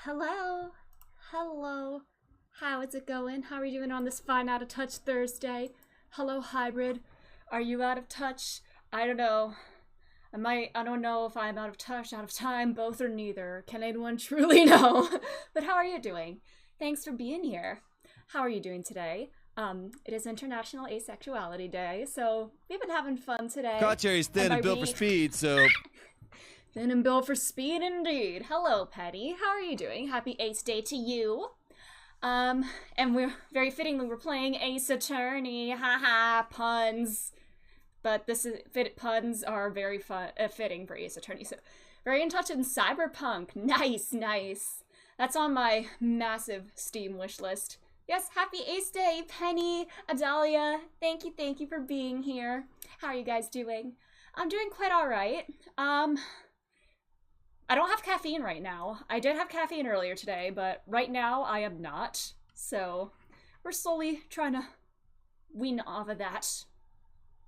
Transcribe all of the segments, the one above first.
Hello. Hello. How is it going? How are you doing on this fine out of touch Thursday? Hello, hybrid. Are you out of touch? I don't know. I don't know if I'm out of touch, out of time, both or neither. Can anyone truly know? But how are you doing? Thanks for being here. How are you doing today? It is International Asexuality Day, so we've been having fun today. Cartier's thin and built for speed, so... Thin and built for speed indeed. Hello, Petty. How are you doing? Happy Ace Day to you. And we're very fittingly we're playing Ace Attorney. Haha, puns. But puns are very fitting for Ace Attorney. So very in touch in Cyberpunk. Nice, nice. That's on my massive Steam wish list. Yes, happy Ace Day, Penny, Adalia. Thank you for being here. How are you guys doing? I'm doing quite alright. I don't have caffeine right now. I did have caffeine earlier today, but right now I am not. So we're slowly trying to wean off of that.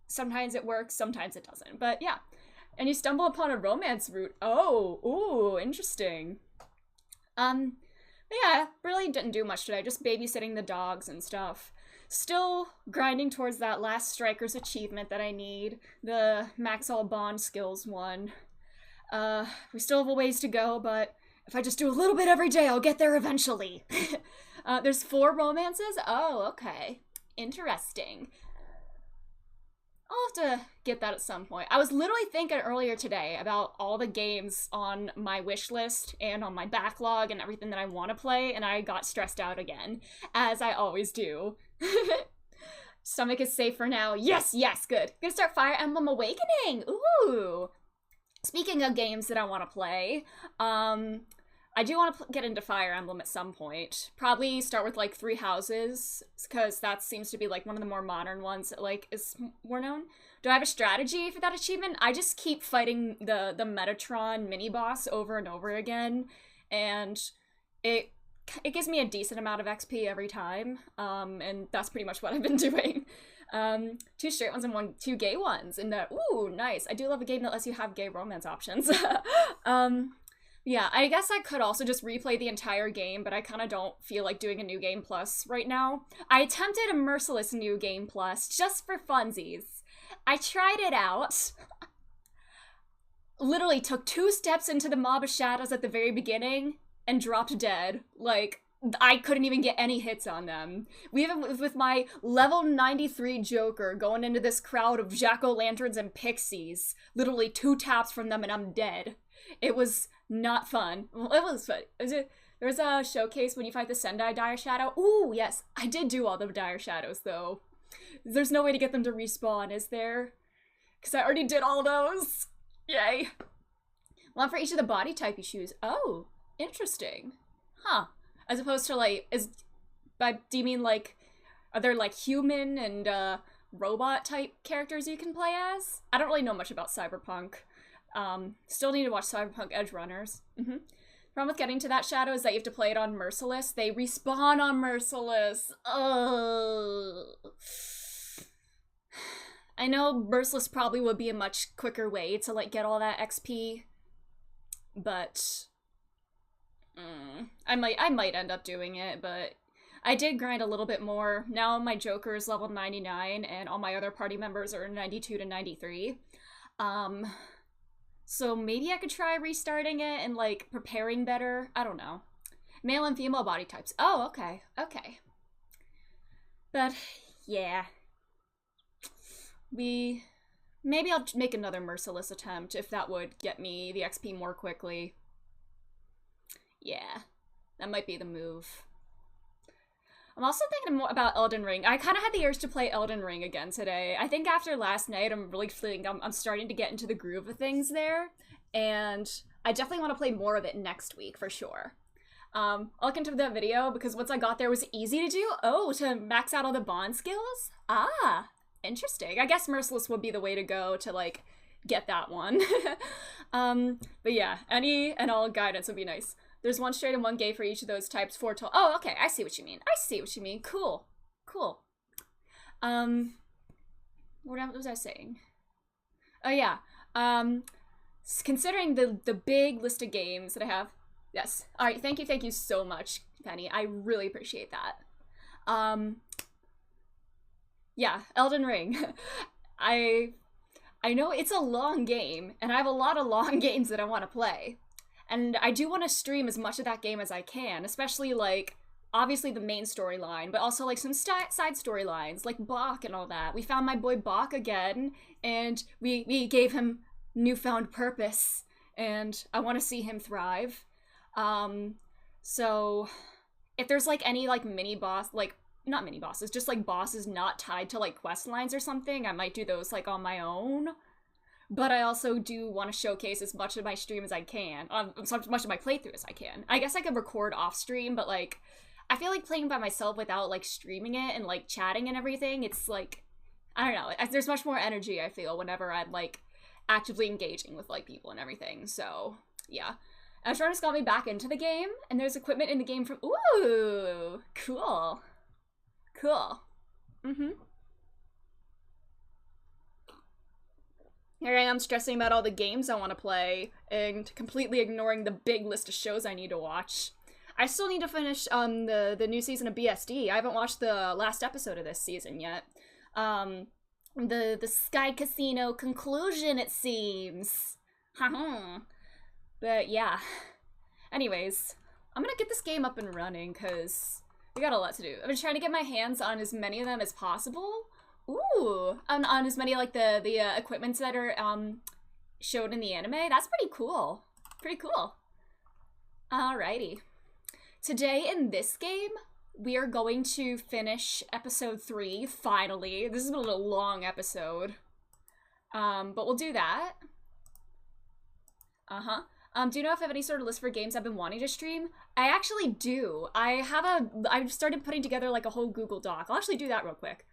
Sometimes it works, sometimes it doesn't. But yeah. And you stumble upon a romance route. Oh, ooh, interesting. But yeah, really didn't do much today. Just babysitting the dogs and stuff. Still grinding towards that last Striker's achievement that I need. The Max All Bond skills one. We still have a ways to go, but if I just do a little bit every day, I'll get there eventually. There's 4 romances? Oh, okay. Interesting. I'll have to get that at some point. I was literally thinking earlier today about all the games on my wish list and on my backlog and everything that I want to play, and I got stressed out again, as I always do. Stomach is safe for now. Yes, yes, good. Gonna start Fire Emblem Awakening. Ooh. Speaking of games that I want to play, I do want to get into Fire Emblem at some point. Probably start with like 3 Houses, because that seems to be like one of the more modern ones that like is more known. Do I have a strategy for that achievement? I just keep fighting the Metatron mini boss over and over again, and it gives me a decent amount of XP every time. And that's pretty much what I've been doing. 2 straight ones and 2 gay ones, and ooh, nice. I do love a game that lets you have gay romance options. Yeah, I guess I could also just replay the entire game, but I kind of don't feel like doing a New Game Plus right now. I attempted a merciless New Game Plus just for funsies. I tried it out. Literally took 2 steps into the mob of shadows at the very beginning and dropped dead. Like, I couldn't even get any hits on them. Even with my level 93 Joker going into this crowd of jack-o'-lanterns and pixies, literally 2 taps from them and I'm dead. It was not fun. Well, it was fun. There's a showcase when you fight the Sendai Dire Shadow. Ooh, yes. I did do all the Dire Shadows, though. There's no way to get them to respawn, is there? Because I already did all those. Yay. One for each of the body type you choose. Oh, interesting. Huh. As opposed to, like, do you mean, like, are there, like, human and, robot type characters you can play as? I don't really know much about Cyberpunk. Still need to watch Cyberpunk Edge Runners. Problem with getting to that shadow is that you have to play it on Merciless. They respawn on Merciless. Ugh. I know Merciless probably would be a much quicker way to, like, get all that XP, but I might end up doing it, but I did grind a little bit more. Now my Joker is level 99, and all my other party members are 92 to 93. So maybe I could try restarting it and, like, preparing better. I don't know. Male and female body types. Oh, okay. Okay. But, yeah. Maybe I'll make another Merciless attempt if that would get me the XP more quickly. Yeah. That might be the move. I'm also thinking more about Elden Ring. I kind of had the urge to play Elden Ring again today. I think after last night, I'm really feeling I'm starting to get into the groove of things there. And I definitely want to play more of it next week, for sure. I'll look into that video, because once I got there, it was easy to do. Oh, to max out all the bond skills? Ah, interesting. I guess Merciless would be the way to go to, like, get that one. But yeah, any and all guidance would be nice. There's 1 straight and 1 gay for each of those types, 4 total. Oh, okay, I see what you mean. I see what you mean. Cool. Cool. What was I saying? Oh, yeah. Considering the big list of games that I have. Yes. All right, thank you so much, Penny. I really appreciate that. Yeah, Elden Ring. I know it's a long game, and I have a lot of long games that I want to play. And I do want to stream as much of that game as I can, especially, like, obviously the main storyline, but also, like, some side storylines, like Bach and all that. We found my boy Bach again, and we gave him newfound purpose, and I want to see him thrive. So if there's, like, any, like, mini-boss, like, not mini-bosses, just, like, bosses not tied to, like, quest lines or something, I might do those, like, on my own. But I also do want to showcase as much of my stream as I can, as much of my playthrough as I can. I guess I could record off stream, but, like, I feel like playing by myself without, like, streaming it and, like, chatting and everything, it's, like, I don't know, there's much more energy, I feel, whenever I'm, like, actively engaging with, like, people and everything, so, yeah. Astronaut's got me back into the game, and there's equipment in the game from, ooh, cool. Cool. Here I am stressing about all the games I want to play, and completely ignoring the big list of shows I need to watch. I still need to finish the new season of BSD. I haven't watched the last episode of this season yet. The Sky Casino conclusion, it seems. But yeah. Anyways, I'm gonna get this game up and running, because we got a lot to do. I've been trying to get my hands on as many of them as possible. Ooh, on as many, like, the equipments that are showed in the anime. That's pretty cool. Pretty cool. Alrighty. Today in this game, we are going to finish episode 3, finally. This has been a little long episode. But we'll do that. Do you know if I have any sort of list for games I've been wanting to stream? I actually do. I've started putting together, like, a whole Google Doc. I'll actually do that real quick.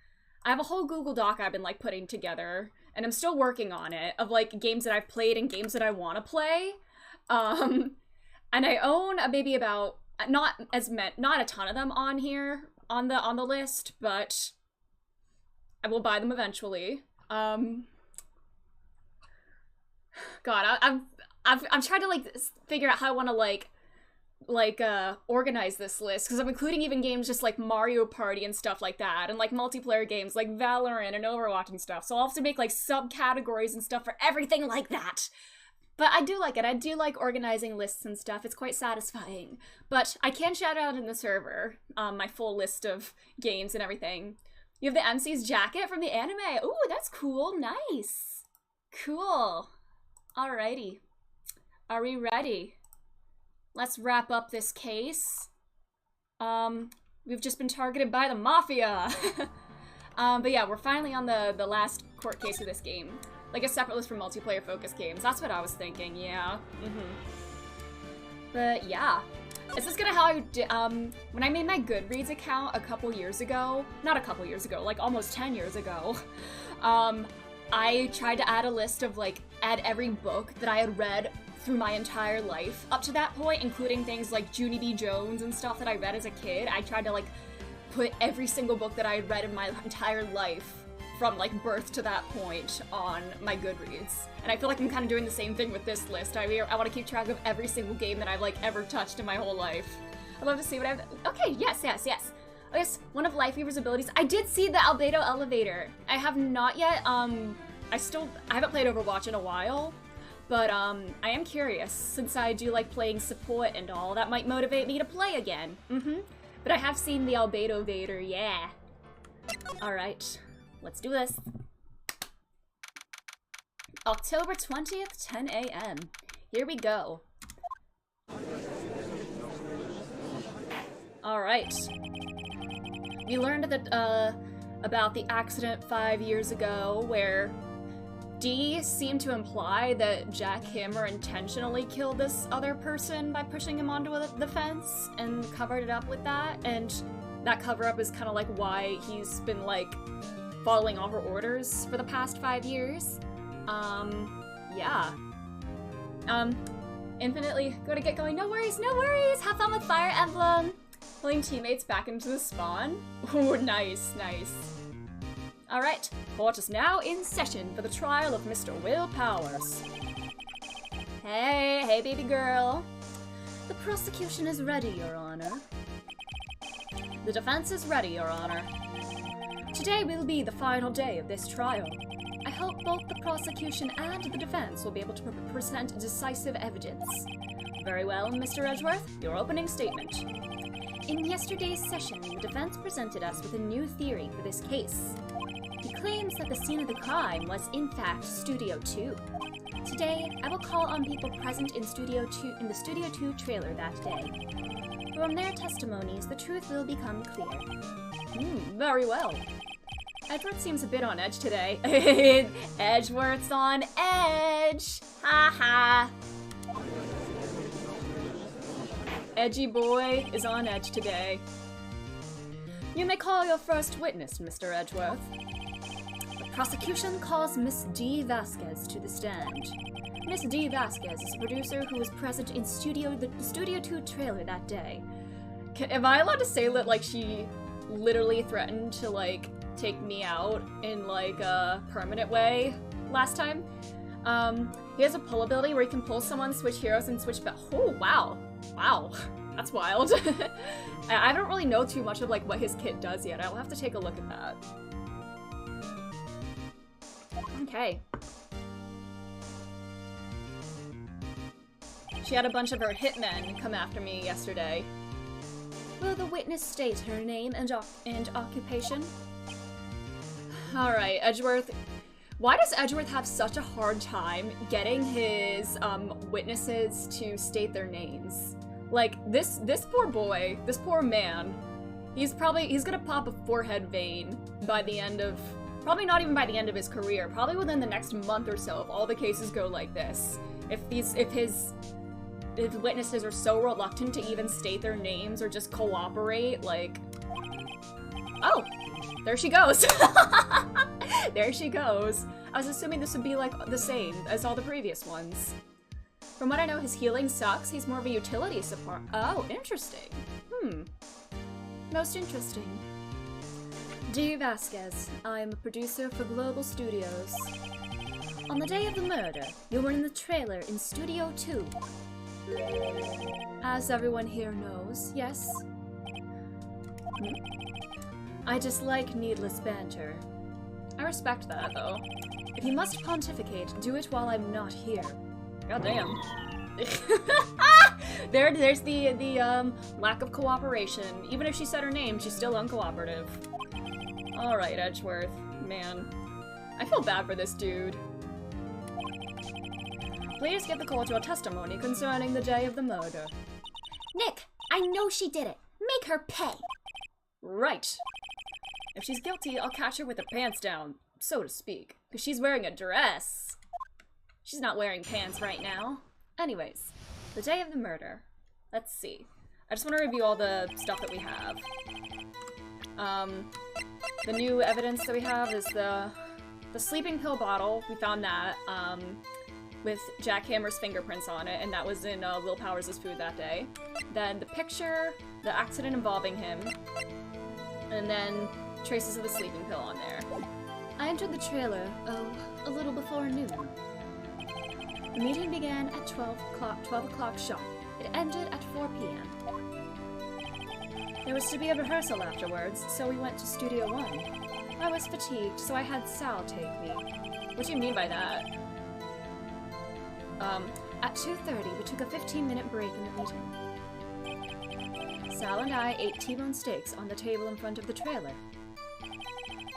I have a whole Google Doc I've been, like, putting together, and I'm still working on it, of, like, games that I've played and games that I want to play. And I own maybe about, not a ton of them on here, on the list, but I will buy them eventually. God, I'm trying to, like, figure out how I want to, organize this list, because I'm including even games just like Mario Party and stuff like that, and, like, multiplayer games like Valorant and Overwatch and stuff, so I'll have to make, like, subcategories and stuff for everything like that. But I do like it. I do like organizing lists and stuff. It's quite satisfying. But I can shout out in the server my full list of games and everything. You have the MC's jacket from the anime. Ooh, that's cool. Nice. Cool. Alrighty. Are we ready? Let's wrap up this case. We've just been targeted by the Mafia. But yeah, we're finally on the last court case of this game. Like a separate list for multiplayer focused games. That's what I was thinking, yeah. But yeah. Is this gonna how I did, when I made my Goodreads account a couple years ago, not a couple years ago, like almost 10 years ago, I tried to add a list of like, add every book that I had read through my entire life up to that point, including things like Junie B. Jones and stuff that I read as a kid. I tried to like put every single book that I had read in my entire life from like birth to that point on my Goodreads. And I feel like I'm kind of doing the same thing with this list. I want to keep track of every single game that I've like ever touched in my whole life. I'd love to see what I've... Okay, yes. I guess one of Lifeweaver's abilities... I did see the Albedo Elevator. I have not yet, I haven't played Overwatch in a while, but I am curious, since I do like playing support and all, that might motivate me to play again. But I have seen the Albedo Vader, yeah. Alright, let's do this. October 20th, 10 a.m. Here we go. Alright. We learned that, about the accident 5 years ago where Dee seemed to imply that Jack Hammer intentionally killed this other person by pushing him onto the fence and covered it up with that, and that cover-up is kind of like why he's been, like, following all her orders for the past 5 years. Yeah. Infinitely gonna get going. No worries, no worries! Have fun with Fire Emblem! Pulling teammates back into the spawn. Ooh, nice. Alright, court is now in session for the trial of Mr. Will Powers. Hey baby girl. The prosecution is ready, Your Honor. The defense is ready, Your Honor. Today will be the final day of this trial. I hope both the prosecution and the defense will be able to present decisive evidence. Very well, Mr. Edgeworth, your opening statement. In yesterday's session, the defense presented us with a new theory for this case. He claims that the scene of the crime was, in fact, Studio 2. Today, I will call on people present in the Studio 2 trailer that day. From their testimonies, the truth will become clear. Very well. Edgeworth seems a bit on edge today. Edgeworth's on edge! Haha! Edgy boy is on edge today. You may call your first witness, Mr. Edgeworth. The prosecution calls Miss D. Vasquez to the stand. Miss D. Vasquez is a producer who was present in the Studio 2 trailer that day. Am I allowed to say that, like, she literally threatened to, like, take me out in, like, a permanent way last time? He has a pull ability where he can pull someone, switch heroes, and switch back. Oh, wow. Wow. That's wild. I don't really know too much of, like, what his kit does yet. I'll have to take a look at that. Okay. She had a bunch of her hitmen come after me yesterday. Will the witness state her name and occupation? Alright, Edgeworth. Why does Edgeworth have such a hard time getting his witnesses to state their names? Like, this poor boy, this poor man, he's gonna pop a forehead vein by the end of, probably not even by the end of his career, probably within the next month or so if all the cases go like this. If his witnesses are so reluctant to even state their names or just cooperate, like... Oh! There she goes! There she goes. I was assuming this would be, like, the same as all the previous ones. From what I know, his healing sucks. He's more of a utility support. Oh, interesting. Most interesting. D. Vasquez. I am a producer for Global Studios. On the day of the murder, you were in the trailer in Studio 2. As everyone here knows, yes? I dislike needless banter. I respect that, though. If you must pontificate, do it while I'm not here. God damn. There's the lack of cooperation. Even if she said her name, she's still uncooperative. Alright, Edgeworth. Man. I feel bad for this dude. Please give the court your testimony concerning the day of the murder. Nick, I know she did it. Make her pay. Right. If she's guilty, I'll catch her with her pants down, so to speak. Because she's wearing a dress. She's not wearing pants right now. Anyways, the day of the murder. Let's see. I just want to review all the stuff that we have. The new evidence that we have is the sleeping pill bottle. We found that, with Jack Hammer's fingerprints on it, and that was in Will Powers' food that day. Then the picture, the accident involving him, and then traces of the sleeping pill on there. I entered the trailer, a little before noon. The meeting began at 12 o'clock sharp. It ended at 4 p.m. There was to be a rehearsal afterwards, so we went to Studio 1. I was fatigued, so I had Sal take me. What do you mean by that? At 2:30, we took a 15-minute break in the meeting. Sal and I ate T-bone steaks on the table in front of the trailer.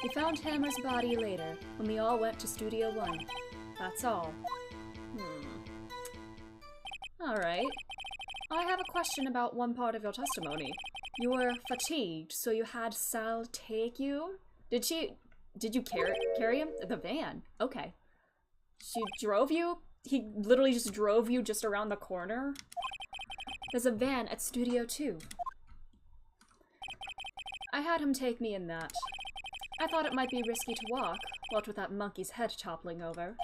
We found Hammer's body later, when we all went to Studio 1. That's all. Alright. I have a question about one part of your testimony. You were fatigued, so you had Sal take you? Did you carry him? The van. Okay. She drove you? He literally just drove you just around the corner? There's a van at Studio 2. I had him take me in that. I thought it might be risky to walk, what with that monkey's head toppling over.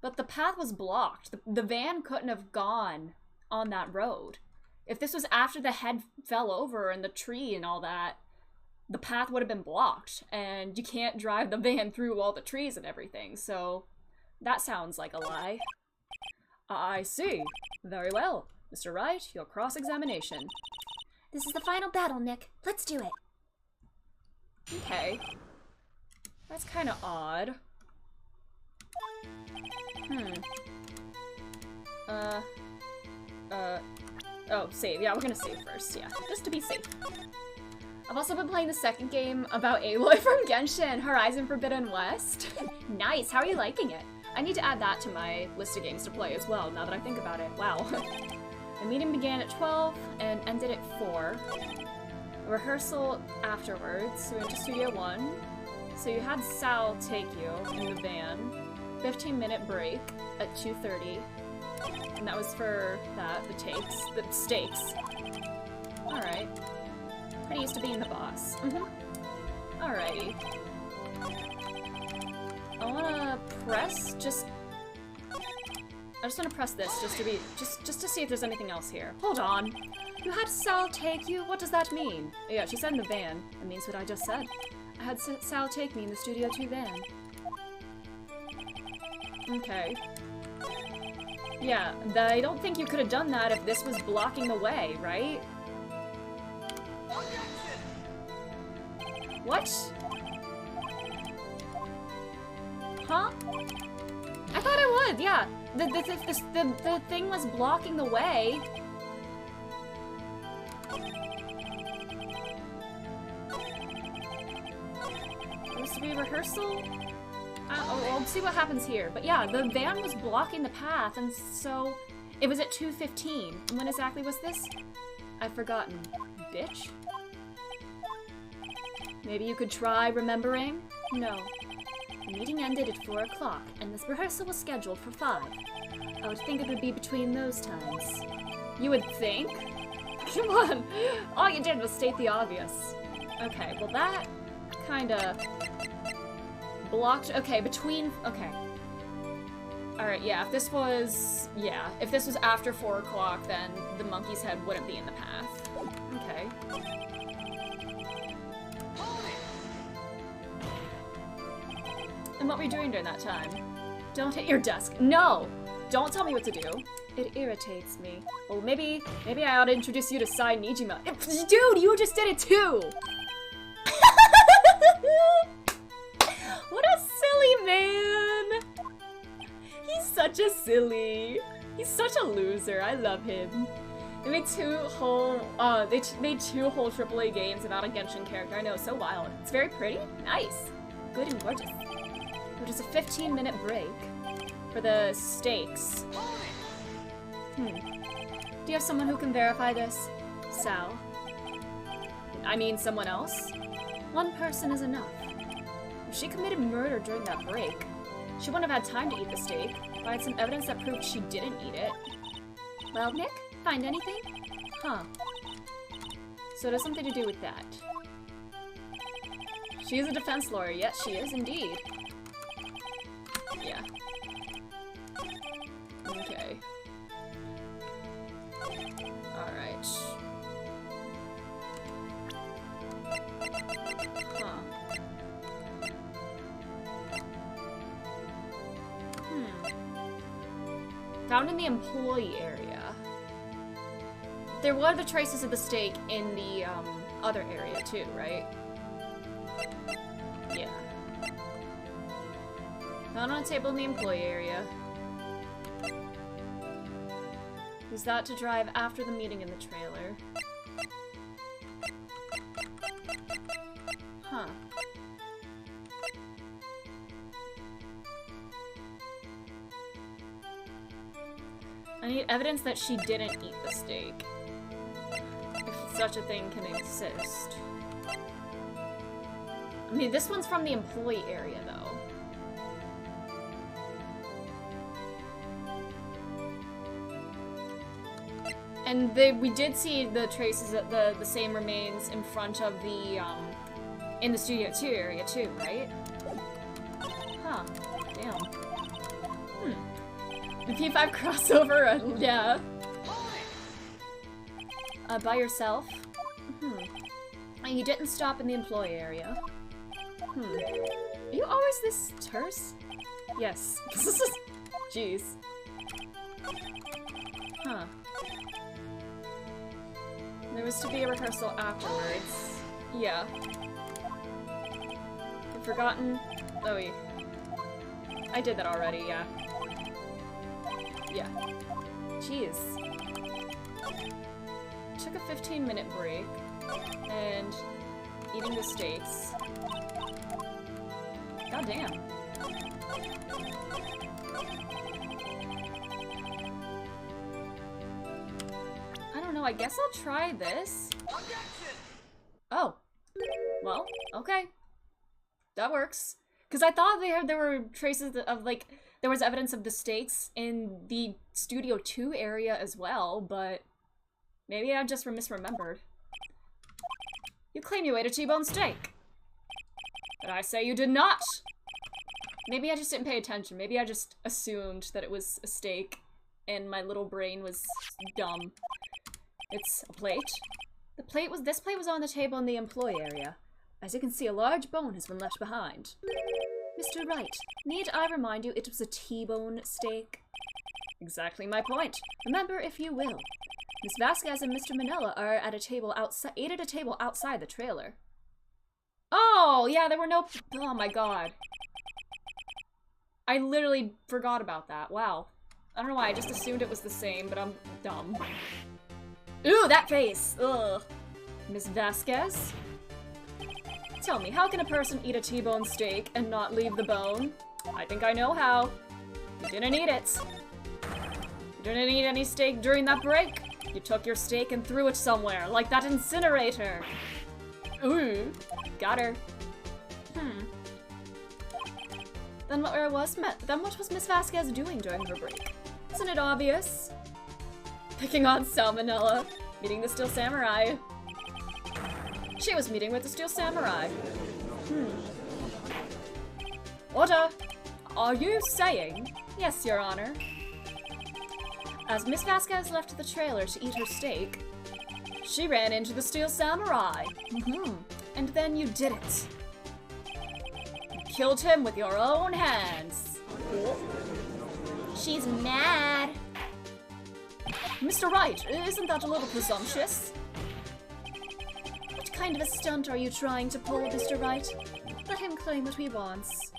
But the path was blocked. The van couldn't have gone on that road. If this was after the head fell over and the tree and all that, the path would have been blocked. And you can't drive the van through all the trees and everything, so that sounds like a lie. I see. Very well. Mr. Wright, your cross-examination. This is the final battle, Nick. Let's do it. Okay. That's kind of odd. Oh, save. Yeah, we're gonna save first, yeah. Just to be safe. I've also been playing the second game about Aloy from Genshin, Horizon Forbidden West. Nice, how are you liking it? I need to add that to my list of games to play as well, now that I think about it. Wow. The meeting began at 12 and ended at 4. A rehearsal afterwards, so we went to Studio 1. So you had Sal take you in the van. 15-minute break at 2:30. And that was for that, the steaks. Alright. Pretty used to being the boss. Alrighty. I wanna press, I just wanna press this just to see if there's anything else here. Hold on. You had Sal take you? What does that mean? Yeah, she said in the van. That means what I just said. I had Sal take me in the Studio 2 van. Okay. Yeah, I don't think you could have done that if this was blocking the way, right? What? Huh? I thought it would, yeah. The thing was blocking the way. Supposed to be a rehearsal? I'll see what happens here. But yeah, the van was blocking the path, and so it was at 2:15. And when exactly was this? I've forgotten. Bitch? Maybe you could try remembering? No. The meeting ended at 4 o'clock, and this rehearsal was scheduled for 5. I would think it would be between those times. You would think? Come on! All you did was state the obvious. Okay, well that kinda blocked. Okay, okay. Alright, yeah, if this was after 4 o'clock, then the monkey's head wouldn't be in the path. Okay. And what were you doing during that time? Don't hit your desk. No! Don't tell me what to do. It irritates me. Well, maybe I ought to introduce you to Sai Nijima. Dude, you just did it too! such a silly. He's such a loser. I love him. They made two whole AAA games about a Genshin character. I know, so wild. It's very pretty. Nice. Good and gorgeous. Which is a 15-minute break for the stakes. Do you have someone who can verify this? Sal. I mean someone else? One person is enough. If she committed murder during that break, she wouldn't have had time to eat the steak, but I had some evidence that proved she didn't eat it. Well, Nick, find anything? Huh. So it has something to do with that. She is a defense lawyer. Yes, she is indeed. Yeah. Okay. Alright. Huh. Found in the employee area. There were the traces of the steak in the other area too, right? Yeah. Found on a table in the employee area. Was that to drive after the meeting in the trailer? Huh. I need evidence that she didn't eat the steak. If such a thing can exist. I mean, this one's from the employee area, though. And we did see the traces of the same remains in front of the, in the Studio 2 area, too, right? Huh. Damn. The P5 crossover, yeah. By yourself? And you didn't stop in the employee area. Are you always this terse? Yes. Jeez. Huh. There was to be a rehearsal afterwards. Yeah. I've forgotten. Oh, wait. I did that already, yeah. Yeah. Jeez. Took a 15-minute break, and eating the steaks. God damn. I don't know, I guess I'll try this. Oh. Well, okay. That works. Because I thought there were traces of, like, there was evidence of the steaks in the Studio 2 area as well, but maybe I just misremembered. You claim you ate a T-bone steak. But I say you did not! Maybe I just didn't pay attention. Maybe I just assumed that it was a steak, and my little brain was dumb. It's a plate. This plate was on the table in the employee area. As you can see, a large bone has been left behind. Mr. Wright, need I remind you it was a T-bone steak? Exactly my point. Remember, if you will. Miss Vasquez and Mr. Manella are at a table outside, ate at a table outside the trailer. Oh, yeah, there were no... Oh my god. I literally forgot about that. Wow. I don't know why, I just assumed it was the same, but I'm dumb. Ooh, that face! Ugh. Miss Vasquez? Tell me, how can a person eat a T-bone steak and not leave the bone? I think I know how. You didn't eat it. You didn't eat any steak during that break. You took your steak and threw it somewhere, like that incinerator. Ooh, got her. Then what was Miss Vasquez doing during her break? Isn't it obvious? Picking on Salmonella, meeting the Steel Samurai. She was meeting with the Steel Samurai. Order! Are you saying? Yes, Your Honor. As Miss Vasquez left the trailer to eat her steak, she ran into the Steel Samurai. And then you did it. You killed him with your own hands. She's mad. Mr. Wright, isn't that a little presumptuous? What kind of a stunt are you trying to pull, Mr. Wright? Let him claim what he wants.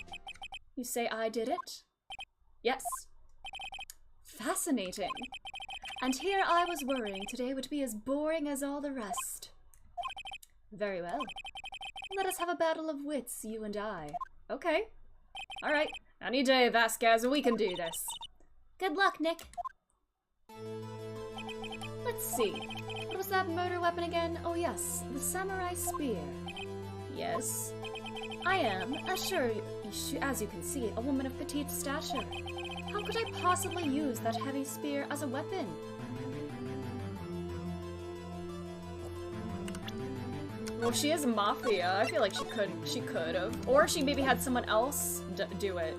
You say I did it? Yes. Fascinating. And here I was worrying today would be as boring as all the rest. Very well. Let us have a battle of wits, you and I. Okay. Alright. Any day, Vasquez, we can do this. Good luck, Nick. Let's see. What was that murder weapon again? Oh yes, the samurai spear. Yes. I am, as you can see, a woman of petite stature. How could I possibly use that heavy spear as a weapon? Well, she is mafia. I feel like she could have. Or she maybe had someone else do it.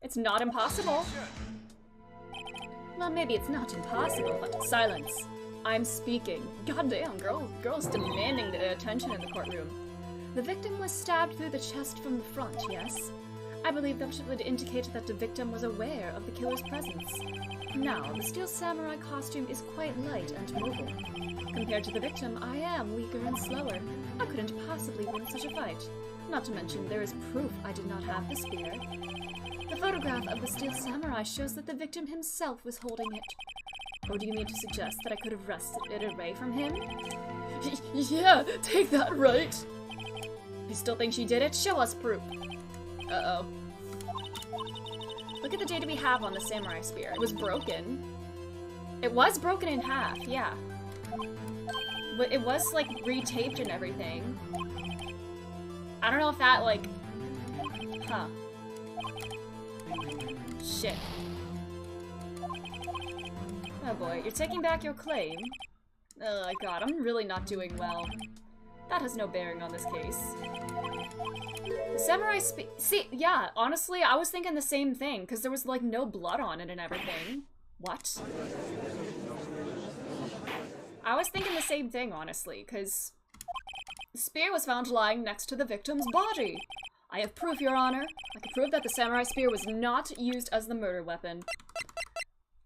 It's not impossible. Well, maybe it's not impossible, but silence. I'm speaking. Goddamn, girl's demanding the attention in the courtroom. The victim was stabbed through the chest from the front, yes? I believe that would indicate that the victim was aware of the killer's presence. Now, the steel samurai costume is quite light and mobile. Compared to the victim, I am weaker and slower. I couldn't possibly win such a fight. Not to mention, there is proof I did not have the spear. The photograph of the steel samurai shows that the victim himself was holding it. Or do you mean to suggest that I could have wrested it away from him? Yeah, take that, Wright. You still think she did it? Show us proof. Uh-oh. Look at the data we have on the samurai spear. It was broken. It was broken in half, yeah. But it was, like, retaped and everything. I don't know if that, like... Huh. Shit. Oh boy, you're taking back your claim. Oh god, I'm really not doing well. That has no bearing on this case. The samurai see, yeah, honestly, I was thinking the same thing, because there was, like, no blood on it and everything. What? I was thinking the same thing, honestly, because the spear was found lying next to the victim's body. I have proof, Your Honor. I can prove that the samurai spear was not used as the murder weapon.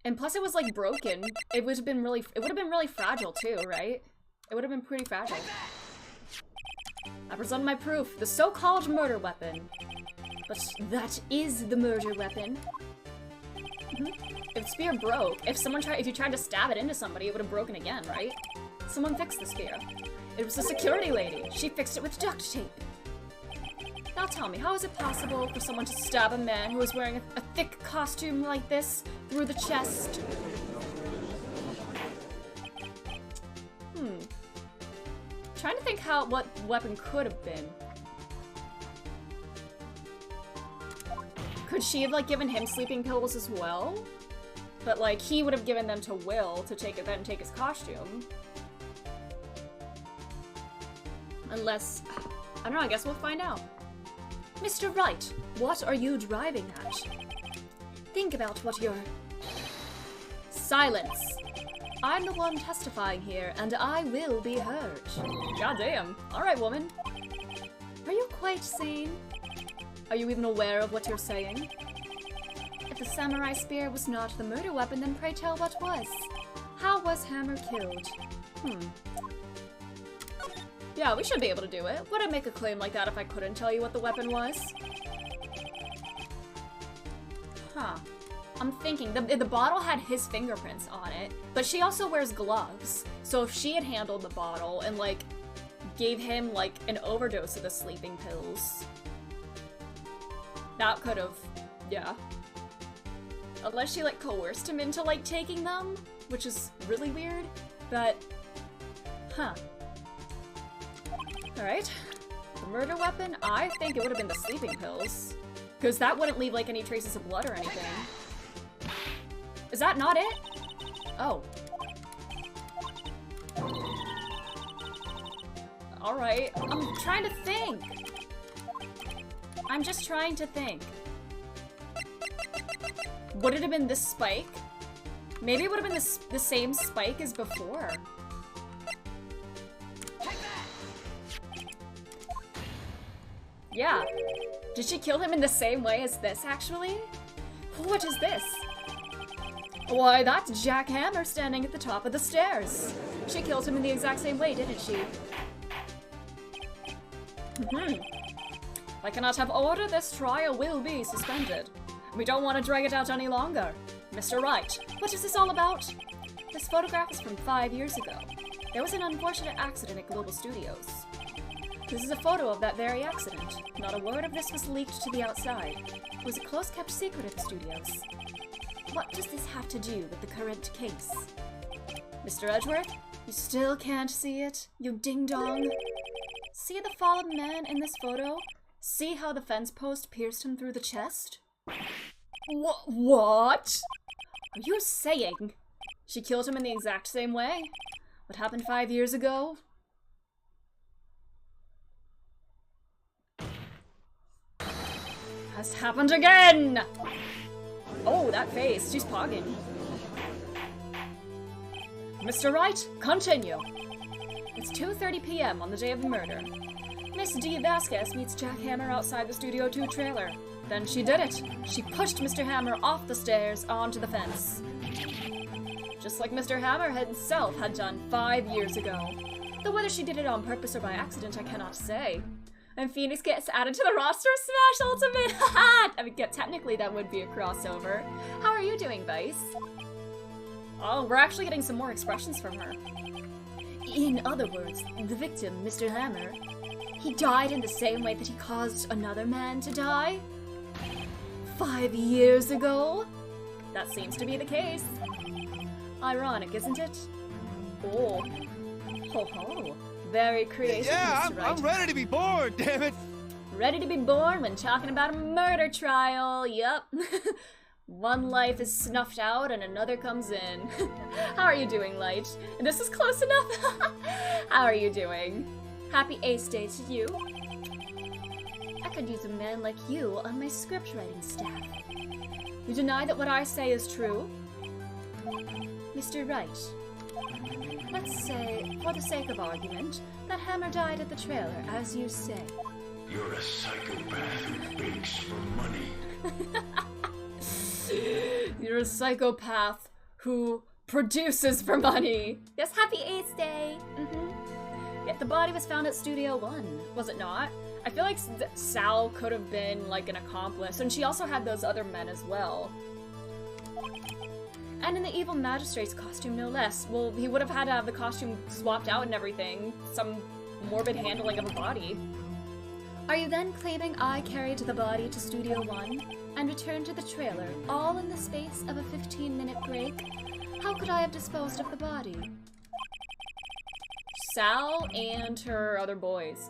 And plus it was, like, broken. It would have been really fragile, too, right? It would have been pretty fragile. I present my proof, the so-called murder weapon. But that is the murder weapon. If the spear broke, if you tried to stab it into somebody, it would have broken again, right? Someone fixed the spear. It was the security lady. She fixed it with duct tape. Now tell me, how is it possible for someone to stab a man who was wearing a thick costume like this through the chest? Trying to think what weapon could have been. Could she have, like, given him sleeping pills as well? But, like, he would have given them to Will to take his costume. Unless, I don't know, I guess we'll find out. Mr. Wright, what are you driving at? Think about what you're... Silence. I'm the one testifying here, and I will be heard. Goddamn. Alright, woman. Are you quite sane? Are you even aware of what you're saying? If the samurai spear was not the murder weapon, then pray tell what was. How was Hammer killed? Yeah, we should be able to do it. Would I make a claim like that if I couldn't tell you what the weapon was? Huh. I'm thinking, the bottle had his fingerprints on it, but she also wears gloves. So if she had handled the bottle and, like, gave him, like, an overdose of the sleeping pills, that could have, yeah. Unless she, like, coerced him into, like, taking them, which is really weird, but, huh. Alright. The murder weapon, I think it would have been the sleeping pills. Because that wouldn't leave, like, any traces of blood or anything. Is that not it? Oh. Alright. I'm trying to think. I'm just trying to think. Would it have been this spike? Maybe it would have been the same spike as before. Yeah. Did she kill him in the same way as this, actually? What is this? Why, that's Jack Hammer standing at the top of the stairs. She killed him in the exact same way, didn't she? I cannot have order, this trial will be suspended. We don't want to drag it out any longer. Mr. Wright, what is this all about? This photograph is from 5 years ago. There was an unfortunate accident at Global Studios. This is a photo of that very accident. Not a word of this was leaked to the outside. It was a close-kept secret at the studios. What does this have to do with the current case? Mr. Edgeworth, you still can't see it, you ding-dong? See the fallen man in this photo? See how the fence post pierced him through the chest? What? Are you saying she killed him in the exact same way? What happened 5 years ago? Has happened again! Oh, that face. She's pogging. Mr. Wright, continue. It's 2:30 p.m. on the day of the murder. Miss D. Vasquez meets Jack Hammer outside the Studio 2 trailer. Then she did it. She pushed Mr. Hammer off the stairs onto the fence. Just like Mr. Hammer himself had done 5 years ago. Though whether she did it on purpose or by accident, I cannot say. And Phoenix gets added to the roster of Smash Ultimate! I mean, technically that would be a crossover. How are you doing, Vice? Oh, we're actually getting some more expressions from her. In other words, the victim, Mr. Hammer, he died in the same way that he caused another man to die? 5 years ago? That seems to be the case. Ironic, isn't it? Oh. Ho ho. Very creative, Yeah, Mr. Wright. I'm ready to be born, damn it! Ready to be born when talking about a murder trial, yup. One life is snuffed out and another comes in. How are you doing, Light? This is close enough. How are you doing? Happy Ace Day to you. I could use a man like you on my script writing staff. You deny that what I say is true? Mr. Wright, let's say, for the sake of argument, that Hammer died at the trailer, as you say. You're a psychopath who begs for money. You're a psychopath who produces for money. Yes, happy Ace Day. Yet the body was found at Studio 1, was it not? I feel like Sal could have been like an accomplice, and she also had those other men as well. And in the evil magistrate's costume, no less. Well, he would have had to have the costume swapped out and everything. Some morbid handling of a body. Are you then claiming I carried the body to Studio 1 and returned to the trailer, all in the space of a 15-minute break? How could I have disposed of the body? Sal and her other boys.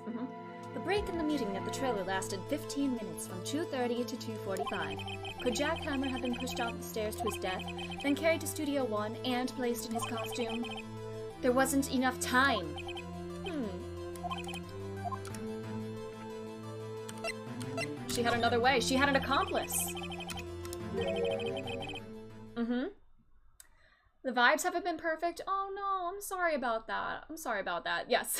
The break in the meeting at the trailer lasted 15 minutes from 2:30 to 2:45. Could Jack Hammer have been pushed off the stairs to his death, then carried to Studio 1 and placed in his costume? There wasn't enough time. She had another way. She had an accomplice. The vibes haven't been perfect. Oh no, I'm sorry about that. I'm sorry about that. Yes.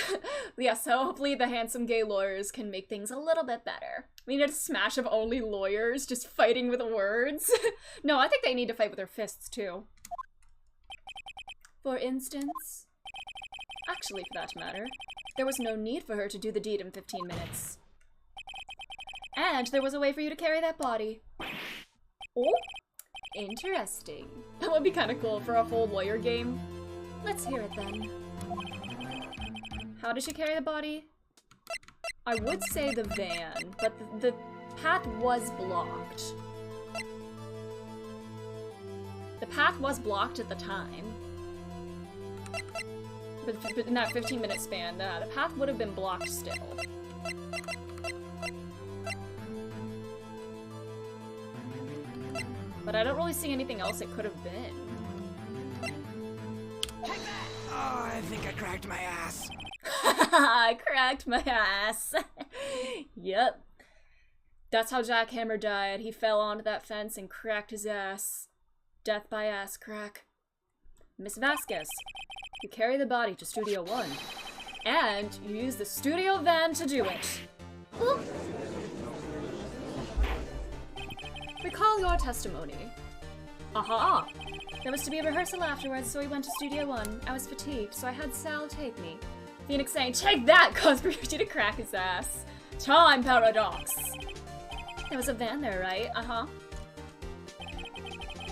Yes, so hopefully the handsome gay lawyers can make things a little bit better. We need a smash of only lawyers just fighting with words. No, I think they need to fight with their fists too. For instance? Actually, for that matter, there was no need for her to do the deed in 15 minutes. And there was a way for you to carry that body. Oh, interesting. That would be kind of cool for a full lawyer game. Let's hear it then. How did she carry the body? I would say the van, but the path was blocked. The path was blocked at the time. But in that 15-minute span, the path would have been blocked still. But I don't really see anything else it could have been. Oh, I think I cracked my ass. I cracked my ass. Yep. That's how Jack Hammer died. He fell onto that fence and cracked his ass. Death by ass crack. Miss Vasquez, you carry the body to Studio 1. And you use the studio van to do it. Ooh. Recall your testimony. Aha! There was to be a rehearsal afterwards, so we went to Studio 1. I was fatigued, so I had Sal take me. Phoenix saying, "Take that!" caused Ryuji to crack his ass. Time paradox. There was a van there, right?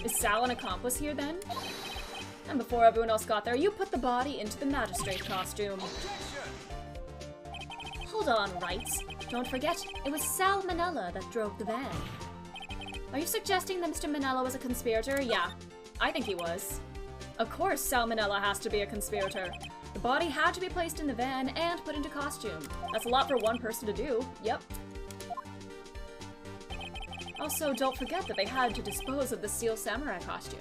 Is Sal an accomplice here then? And before everyone else got there, you put the body into the magistrate costume. Hold on, Wright. Don't forget, it was Sal Manella that drove the van. Are you suggesting that Mr. Manella was a conspirator? Yeah, I think he was. Of course Sal Manella has to be a conspirator. The body had to be placed in the van and put into costume. That's a lot for one person to do. Yep. Also, don't forget that they had to dispose of the Steel Samurai costume.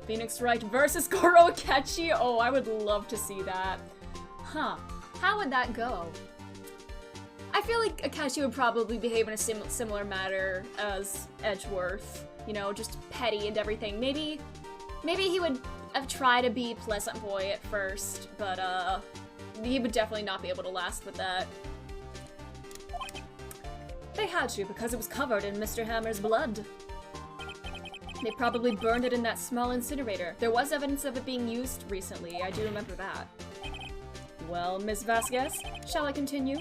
Phoenix Wright versus Goro Akechi? Oh, I would love to see that. Huh. How would that go? I feel like Akechi would probably behave in a similar manner as Edgeworth. You know, just petty and everything. Maybe he would have tried to be pleasant boy at first, but he would definitely not be able to last with that. They had to because it was covered in Mr. Hammer's blood. They probably burned it in that small incinerator. There was evidence of it being used recently, I do remember that. Well, Miss Vasquez, shall I continue?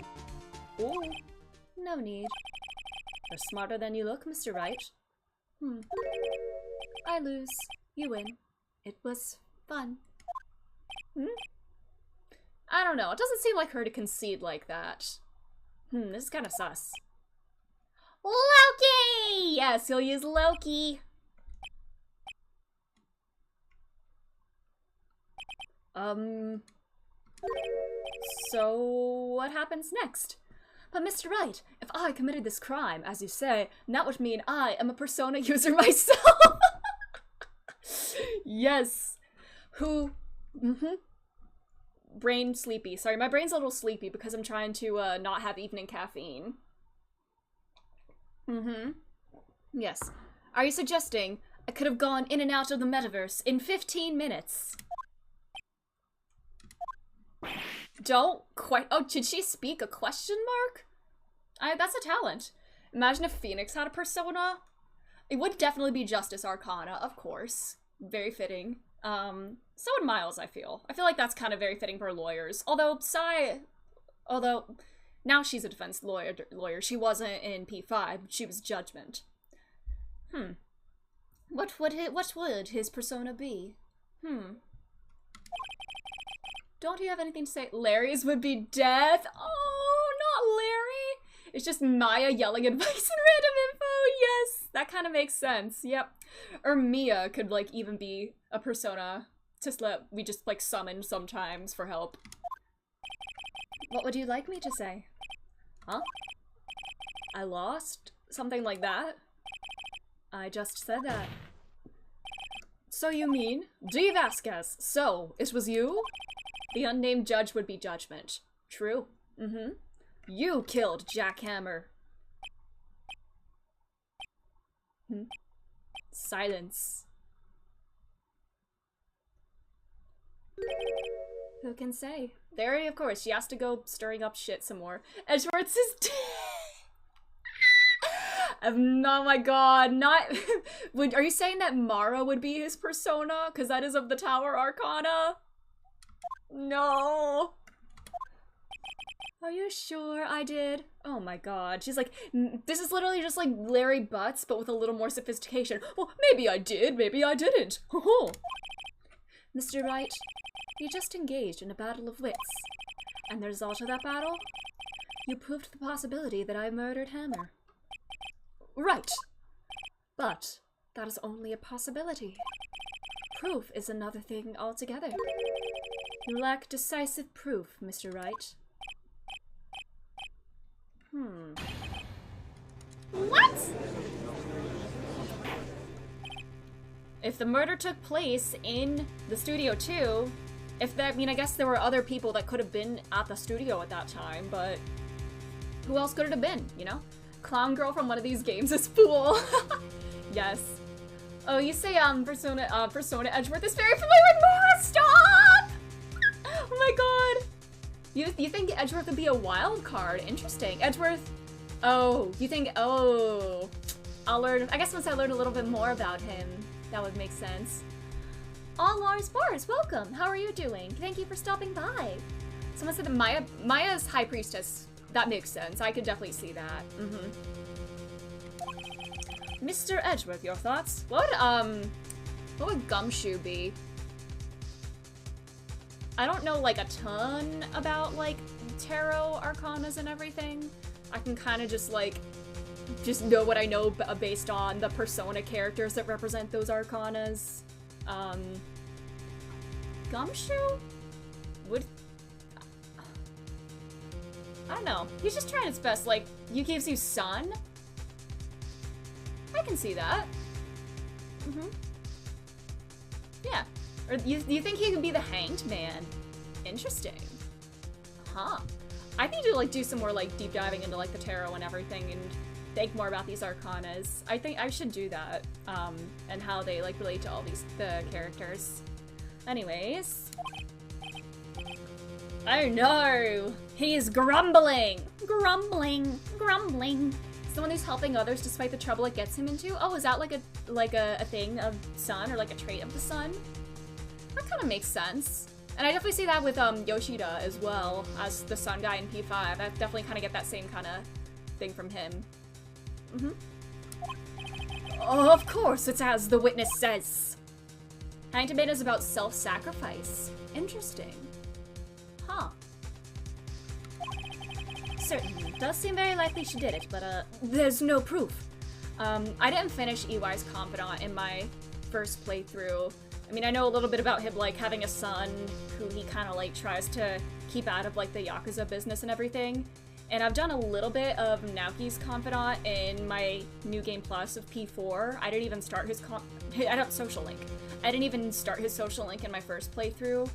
Ooh, no need. You're smarter than you look, Mr. Wright. I lose. You win. It was fun. I don't know. It doesn't seem like her to concede like that. This is kind of sus. Loki! Yes, he'll use Loki. So what happens next? But Mr. Wright, if I committed this crime, as you say, that would mean I am a persona user myself. Yes. Who? Brain sleepy. Sorry, my brain's a little sleepy because I'm trying to not have evening caffeine. Yes. Are you suggesting I could have gone in and out of the metaverse in 15 minutes? Don't quite. Oh, did she speak a question mark? That's a talent. Imagine if Phoenix had a persona. It would definitely be Justice Arcana, of course. Very fitting. So would Miles, I feel. I feel like that's kind of very fitting for lawyers. Although now she's a defense lawyer. She wasn't in P5. She was Judgment. What would his persona be? Don't you have anything to say? Larry's would be death. Oh, not Larry. It's just Maya yelling advice and random info. Yes, that kind of makes sense. Yep. Or Mia could like even be a persona. We just like summon sometimes for help. What would you like me to say? Huh? I lost? Something like that? I just said that. So you mean? D. Vasquez. So, it was you? The unnamed judge would be Judgment. True. You killed Jack Hammer. Silence. Who can say? There, of course, she has to go stirring up shit some more. Edgeworth's is dead. Oh my god, not... Are you saying that Mara would be his persona? Because that is of the Tower Arcana? No. Are you sure I did? Oh my god. She's like, this is literally just like Larry Butts, but with a little more sophistication. Well, maybe I did, maybe I didn't. Mr. Wright, you just engaged in a battle of wits. And the result of that battle? You proved the possibility that I murdered Hammer. Right. But that is only a possibility. Proof is another thing altogether. You lack decisive proof, Mr. Wright. What? If the murder took place in the studio too, I mean, I guess there were other people that could have been at the studio at that time, but who else could it have been, you know? Clown girl from one of these games is fool. Yes. Oh, you say Persona Edgeworth is very familiar with Mara. Stop! Oh my god. You think Edgeworth would be a wild card? Interesting. Edgeworth. Oh, you think? Oh, I'll learn. I guess once I learn a little bit more about him, that would make sense. All Lars Bars, welcome. How are you doing? Thank you for stopping by. Someone said that Maya's High Priestess. That makes sense. I could definitely see that. Mr. Edgeworth, your thoughts? What? What would Gumshoe be? I don't know, like, a ton about, like, tarot arcanas and everything. I can kind of just, like, just know what I know based on the persona characters that represent those arcanas. Gumshoe? Would... I don't know. He's just trying his best. Like, he gives you sun? I can see that. Mm-hmm. Yeah. Or you think he could be the Hanged Man? Interesting. Huh. I need to, like, do some more, like, deep diving into, like, the tarot and everything and think more about these arcanas. I think I should do that, and how they, like, relate to all the characters. Anyways. Oh no! He is grumbling! Grumbling! Grumbling! Someone who's helping others despite the trouble it gets him into? Oh, is that like a thing of sun, or like a trait of the sun? That kind of makes sense. And I definitely see that with Yoshida as well, as the sun guy in P5. I definitely kind of get that same kind of thing from him. Oh, of course, it's as the witness says. Hanged Man is about self-sacrifice. Interesting. Huh. Certainly. Does seem very likely she did it, but there's no proof. I didn't finish EY's Confidant in my first playthrough. I mean, I know a little bit about him, like, having a son who he kind of, like, tries to keep out of, like, the Yakuza business and everything. And I've done a little bit of Naoki's Confidant in my New Game Plus of P4. I didn't even start his I don't social link. I didn't even start his social link in my first playthrough.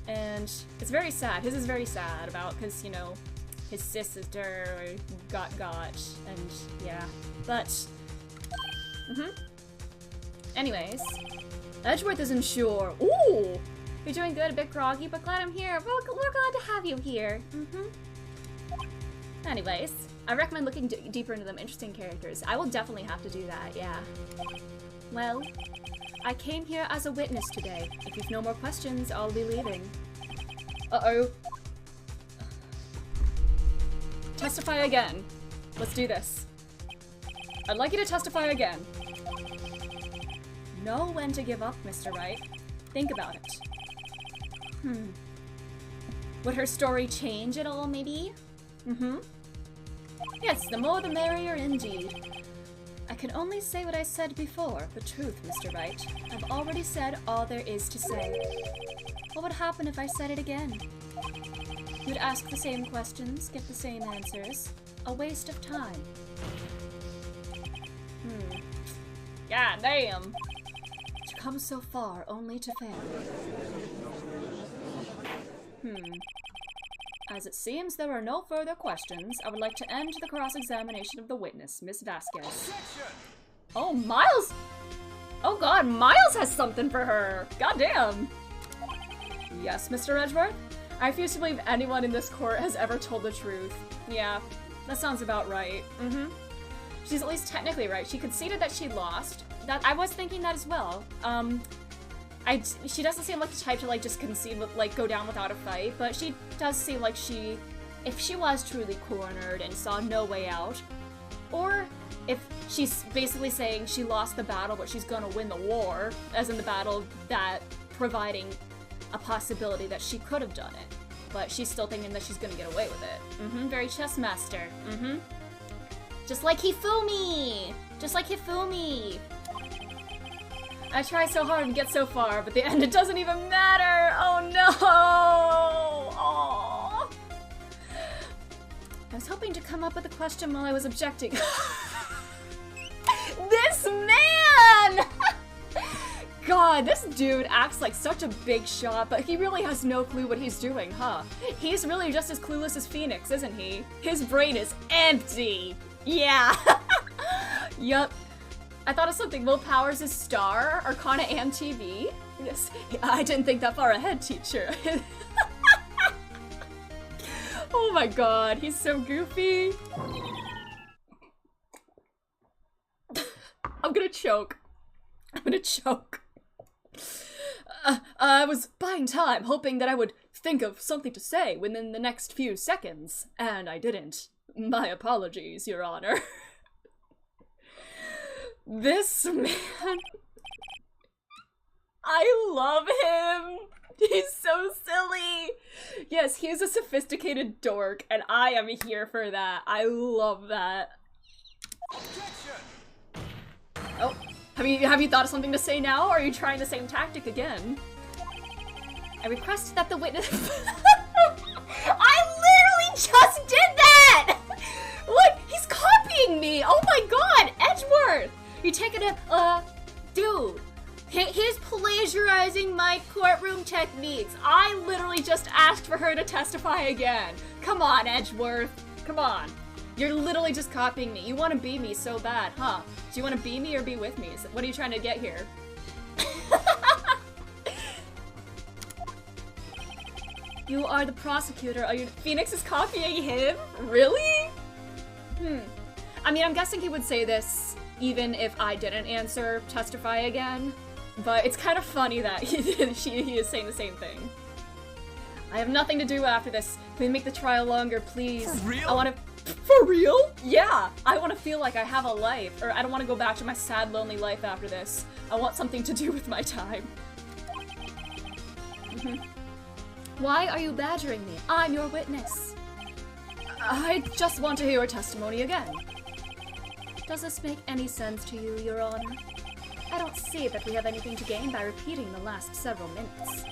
And it's very sad. His is very sad about, because, you know, his sister got, and yeah. But, anyways. Edgeworth isn't sure. Ooh! You're doing good, a bit groggy, but glad I'm here. Well, we're glad to have you here. Anyways, I recommend looking deeper into them interesting characters. I will definitely have to do that, yeah. Well, I came here as a witness today. If you've no more questions, I'll be leaving. Uh-oh. Testify again. Let's do this. I'd like you to testify again. Know when to give up, Mr. Wright. Think about it. Would her story change at all, maybe? Yes, the more the merrier indeed. I can only say what I said before, the truth, Mr. Wright. I've already said all there is to say. What would happen if I said it again? You'd ask the same questions, get the same answers. A waste of time. God damn. To come so far only to fail. As it seems there are no further questions, I would like to end the cross-examination of the witness, Miss Vasquez. Oh, Miles! Oh god, Miles has something for her! Goddamn! Yes, Mr. Edgeworth? I refuse to believe anyone in this court has ever told the truth. Yeah, that sounds about right. She's at least technically right. She conceded that she lost. That I was thinking that as well. She doesn't seem like the type to, like, just concede, like, go down without a fight, but she does seem like if she was truly cornered and saw no way out, or if she's basically saying she lost the battle but she's gonna win the war, as in the battle that providing a possibility that she could have done it, but she's still thinking that she's gonna get away with it. Very chess master. Just like Hifumi! Just like Hifumi! I try so hard to get so far, but the end, it doesn't even matter! Oh no! Aww. I was hoping to come up with a question while I was objecting. This man! God, this dude acts like such a big shot, but he really has no clue what he's doing, huh? He's really just as clueless as Phoenix, isn't he? His brain is empty! Yeah! Yup. I thought of something. Will Powers is Star, Arcana, and TV. Yes, I didn't think that far ahead, teacher. Oh my god, he's so goofy. I'm gonna choke. I'm gonna choke. I was buying time, hoping that I would think of something to say within the next few seconds, and I didn't. My apologies, Your Honor. This man... I love him. He's so silly. Yes, he's a sophisticated dork, and I am here for that. I love that. Oh, have you thought of something to say now, or are you trying the same tactic again? I request that the witness... I literally just did that! Look, he's copying me! Oh my god, Edgeworth! You're taking a, dude. He's plagiarizing my courtroom techniques. I literally just asked for her to testify again. Come on, Edgeworth. Come on. You're literally just copying me. You want to be me so bad, huh? Do you want to be me or be with me? What are you trying to get here? You are the prosecutor. Are you? Phoenix is copying him? Really? I mean, I'm guessing he would say this even if I didn't answer testify again. But it's kind of funny that he is saying the same thing. I have nothing to do after this. Can we make the trial longer, please? For real? I want to... For real? Yeah! I want to feel like I have a life. Or I don't want to go back to my sad, lonely life after this. I want something to do with my time. Why are you badgering me? I'm your witness. I just want to hear your testimony again. Does this make any sense to you, Your Honor? I don't see that we have anything to gain by repeating the last several minutes.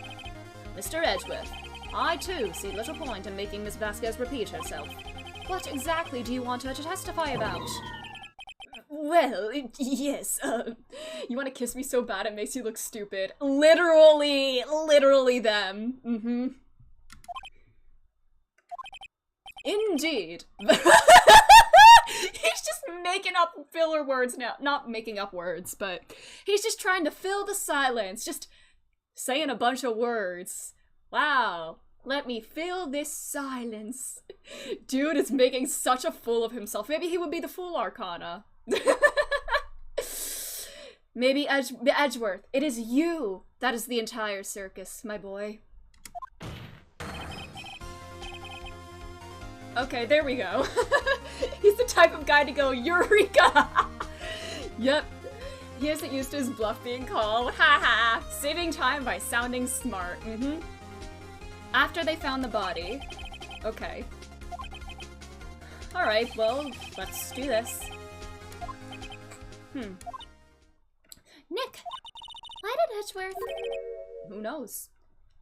Mr. Edgeworth, I too see little point in making Miss Vasquez repeat herself. What exactly do you want her to testify about? Well, yes, you want to kiss me so bad it makes you look stupid. Literally them. Indeed. He's just making up filler words now. Not making up words, but he's just trying to fill the silence. Just saying a bunch of words. Wow. Let me fill this silence. Dude is making such a fool of himself. Maybe he would be the Fool Arcana. Maybe Edgeworth. It is you that is the entire circus, my boy. Okay, there we go. He's the type of guy to go, Eureka! Yep. He isn't used to his bluff being called. Haha. Saving time by sounding smart. After they found the body. Okay. Alright, well, let's do this. Nick! Why did Edgeworth? Who knows?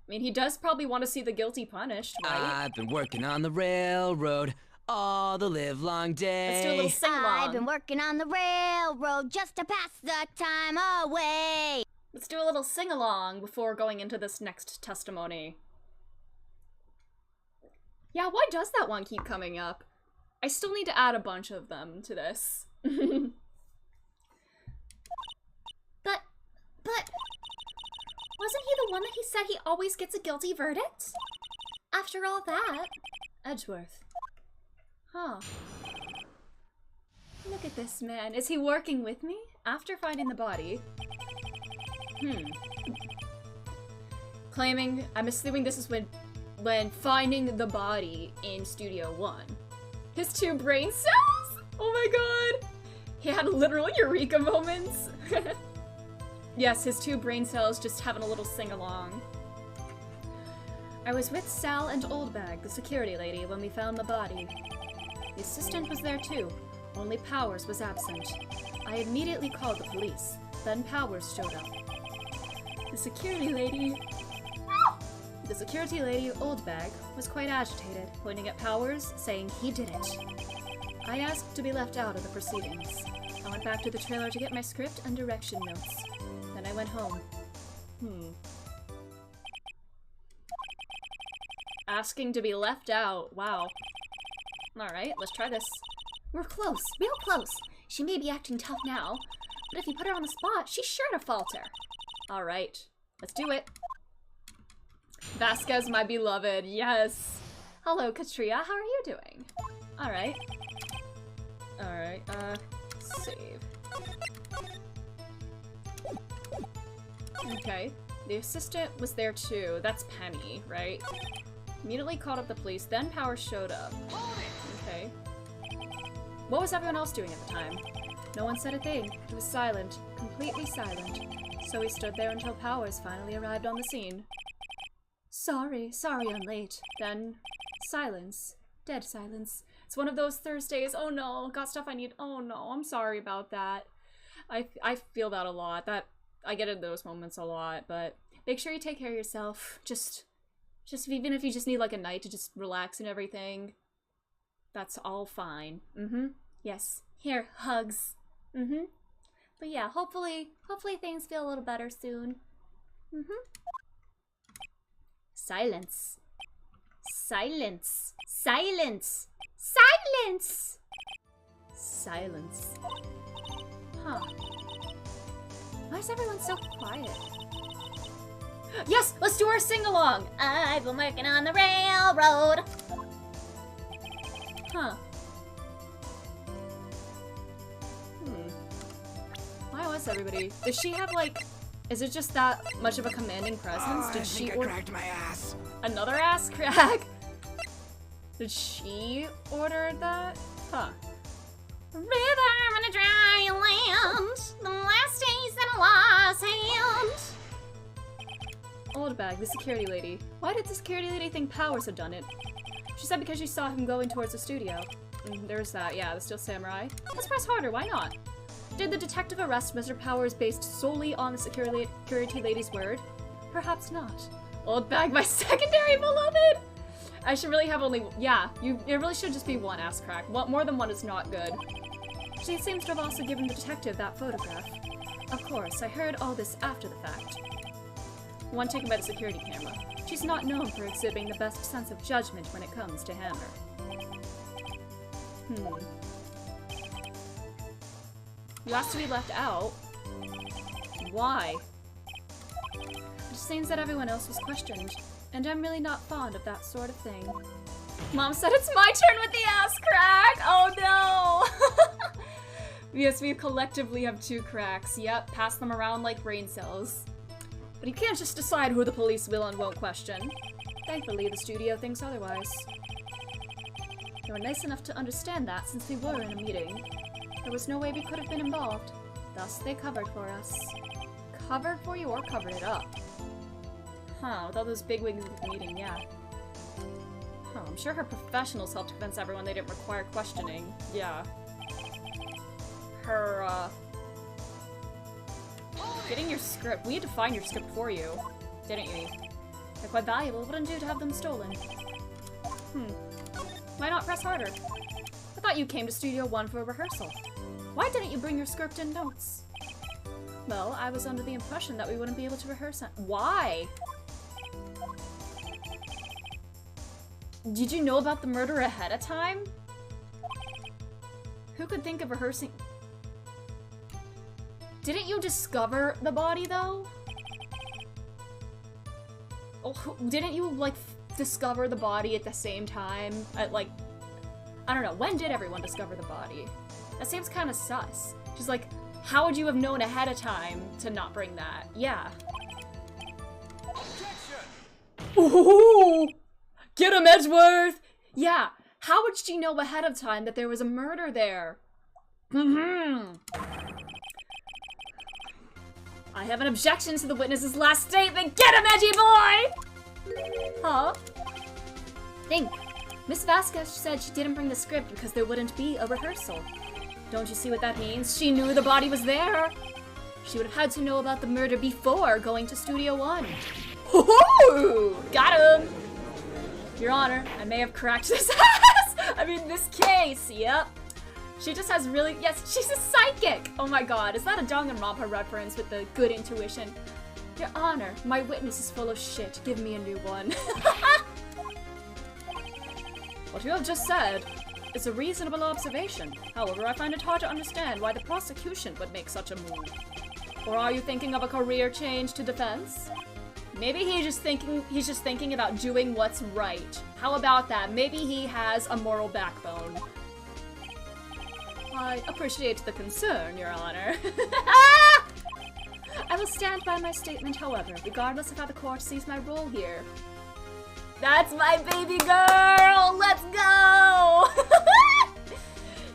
I mean, he does probably want to see the guilty punished, right? I've been working on the railroad all the livelong day. Let's do a little sing-along. I've been working on the railroad just to pass the time away. Let's do a little sing-along before going into this next testimony. Yeah, why does that one keep coming up? I still need to add a bunch of them to this. But... Wasn't he the one that he said he always gets a guilty verdict? After all that... Edgeworth. Huh. Look at this man. Is he working with me? After finding the body. Claiming, I'm assuming this is when finding the body in Studio 1. His 2 brain cells? Oh my god! He had literal eureka moments. Yes, his 2 brain cells just having a little sing-along. I was with Sal and Oldbag, the security lady, when we found the body. The assistant was there too, only Powers was absent. I immediately called the police, then Powers showed up. The security lady, Oldbag, was quite agitated, pointing at Powers, saying he did it. I asked to be left out of the proceedings. I went back to the trailer to get my script and direction notes. Then I went home. Asking to be left out. Wow. Alright, let's try this. We're close, real close. She may be acting tough now, but if you put her on the spot, she's sure to falter. Alright, let's do it. Vasquez, my beloved, yes. Hello, Katria, how are you doing? Alright. Alright, save. Okay, the assistant was there too. That's Penny, right? Immediately called up the police, then Powers showed up. Okay. What was everyone else doing at the time? No one said a thing. It was silent. Completely silent. So we stood there until Powers finally arrived on the scene. Sorry I'm late. Then, silence. Dead silence. It's one of those Thursdays. Oh no, got stuff I need. Oh no, I'm sorry about that. I feel that a lot. I get in those moments a lot, but make sure you take care of yourself. Just even if you just need like a night to just relax and everything, that's all fine. Yes. Here, hugs. But yeah, hopefully things feel a little better soon. Silence. Silence. Silence. Silence. Silence. Huh. Why is everyone so quiet? Yes! Let's do our sing-along! I've been working on the railroad! Huh. Why was everybody... Does she have, like... Is it just that much of a commanding presence? Did she order... cracked my ass. Another ass crack? Did she order that? Huh. River on a dry land, the last days in a lost hand. Old bag, the security lady. Why did the security lady think Powers had done it? She said because she saw him going towards the studio. There's that, yeah, the Steel Samurai. Let's press harder, why not? Did the detective arrest Mr. Powers based solely on the security lady's word? Perhaps not. Old bag, my secondary beloved! I should really have only, yeah, it really should just be one ass crack. More than one is not good. She seems to have also given the detective that photograph. Of course, I heard all this after the fact. One taken by the security camera. She's not known for exhibiting the best sense of judgment when it comes to Hammer. You asked to be left out? Why? It seems that everyone else was questioned, and I'm really not fond of that sort of thing. Mom said it's my turn with the ass crack! Oh no! Yes, we collectively have 2 cracks. Yep, pass them around like brain cells. But you can't just decide who the police will and won't question. Thankfully, the studio thinks otherwise. They were nice enough to understand that since we were in a meeting. There was no way we could have been involved. Thus, they covered for us. Covered for you or covered it up? Huh, with all those bigwigs at the meeting, yeah. Huh, I'm sure her professionals helped convince everyone they didn't require questioning. Yeah. Her, getting your script. We had to find your script for you, didn't we? They're quite valuable. Wouldn't do to have them stolen. Why not press harder? I thought you came to Studio 1 for a rehearsal. Why didn't you bring your script and notes? Well, I was under the impression that we wouldn't be able to rehearse it. Why? Did you know about the murder ahead of time? Who could think of rehearsing? Didn't you discover the body, though? Oh, didn't you, like, discover the body at the same time? At, like, I don't know. When did everyone discover the body? That seems kind of sus. Just like, how would you have known ahead of time to not bring that? Yeah. Ooh! Get him, Edgeworth! Yeah. How would she know ahead of time that there was a murder there? I have an objection to the witness's last statement. Get him, edgy boy! Huh? Think. Miss Vasquez said she didn't bring the script because there wouldn't be a rehearsal. Don't you see what that means? She knew the body was there. She would have had to know about the murder before going to Studio 1. Hoo-hoo! Got him! Your Honor, I may have cracked this ass! I mean, this case, yep. She just has really, yes, she's a psychic! Oh my god, is that a Danganronpa reference with the good intuition? Your Honor, my witness is full of shit. Give me a new one. What you have just said is a reasonable observation. However, I find it hard to understand why the prosecution would make such a move. Or are you thinking of a career change to defense? Maybe he's just thinking about doing what's right. How about that? Maybe he has a moral backbone. I appreciate the concern, Your Honor. I will stand by my statement, however, regardless of how the court sees my role here. That's my baby girl! Let's go!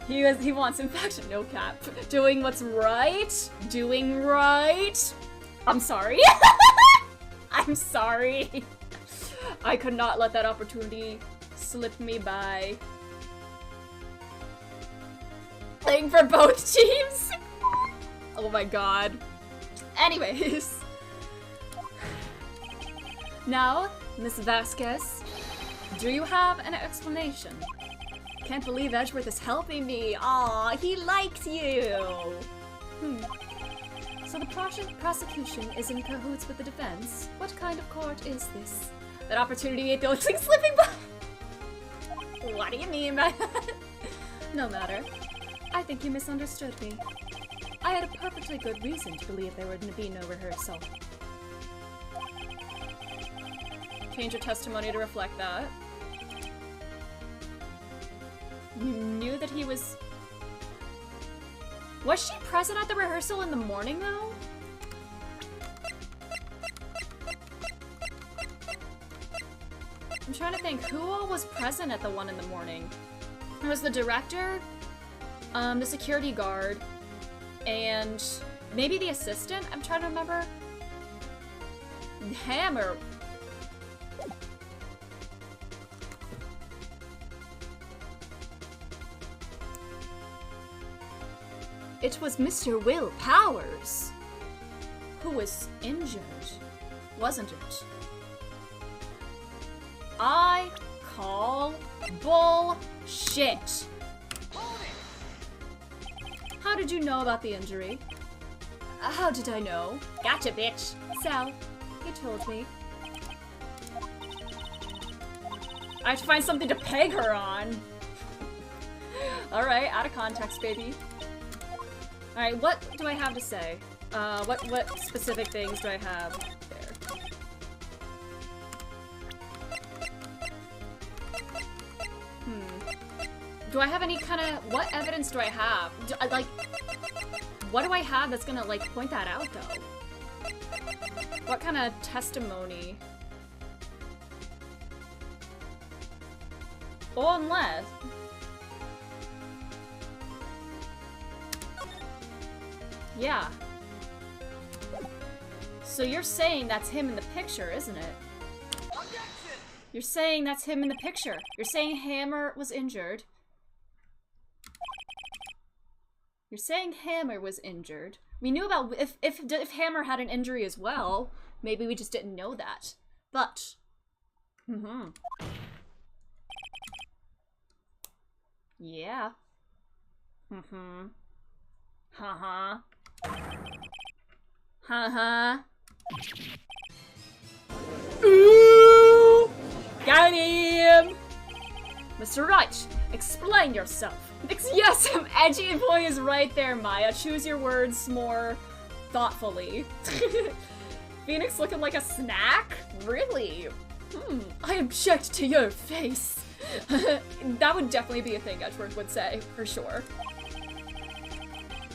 He wants infection, no cap. Doing what's right? Doing right? I'm sorry. I'm sorry. I could not let that opportunity slip me by. Playing for both teams? Oh my god. Anyways. Now, Miss Vasquez, do you have an explanation? Can't believe Edgeworth is helping me. Aw, he likes you. So the prosecution is in cahoots with the defense? What kind of court is this? That opportunity ain't the only thing slipping by. What do you mean by that? No matter. I think you misunderstood me. I had a perfectly good reason to believe there would be no rehearsal. Change your testimony to reflect that. You knew that he was... Was she present at the rehearsal in the morning, though? I'm trying to think, who all was present at the one in the morning? There was the director, the security guard, and maybe the assistant? I'm trying to remember. Hammer. It was Mr. Will Powers who was injured, wasn't it? I call bullshit. How did you know about the injury? How did I know? Gotcha, bitch. Sal, he told me. I have to find something to peg her on. Alright, out of context, baby. Alright, what do I have to say? What specific things do I have there? Do I have any kind of... What evidence do I have? What do I have that's gonna, like, point that out, though? What kind of testimony? Or unless... Yeah. So you're saying that's him in the picture, isn't it? You're saying that's him in the picture. You're saying Hammer was injured. You're saying Hammer was injured. We knew about if Hammer had an injury as well. Maybe we just didn't know that. But yeah. Haha. Haha. Ooh! Got him! Mr. Wright, explain yourself. Yes, edgy boy is right there, Maya. Choose your words more thoughtfully. Phoenix looking like a snack? Really? I object to your face. That would definitely be a thing Edgeworth would say, for sure.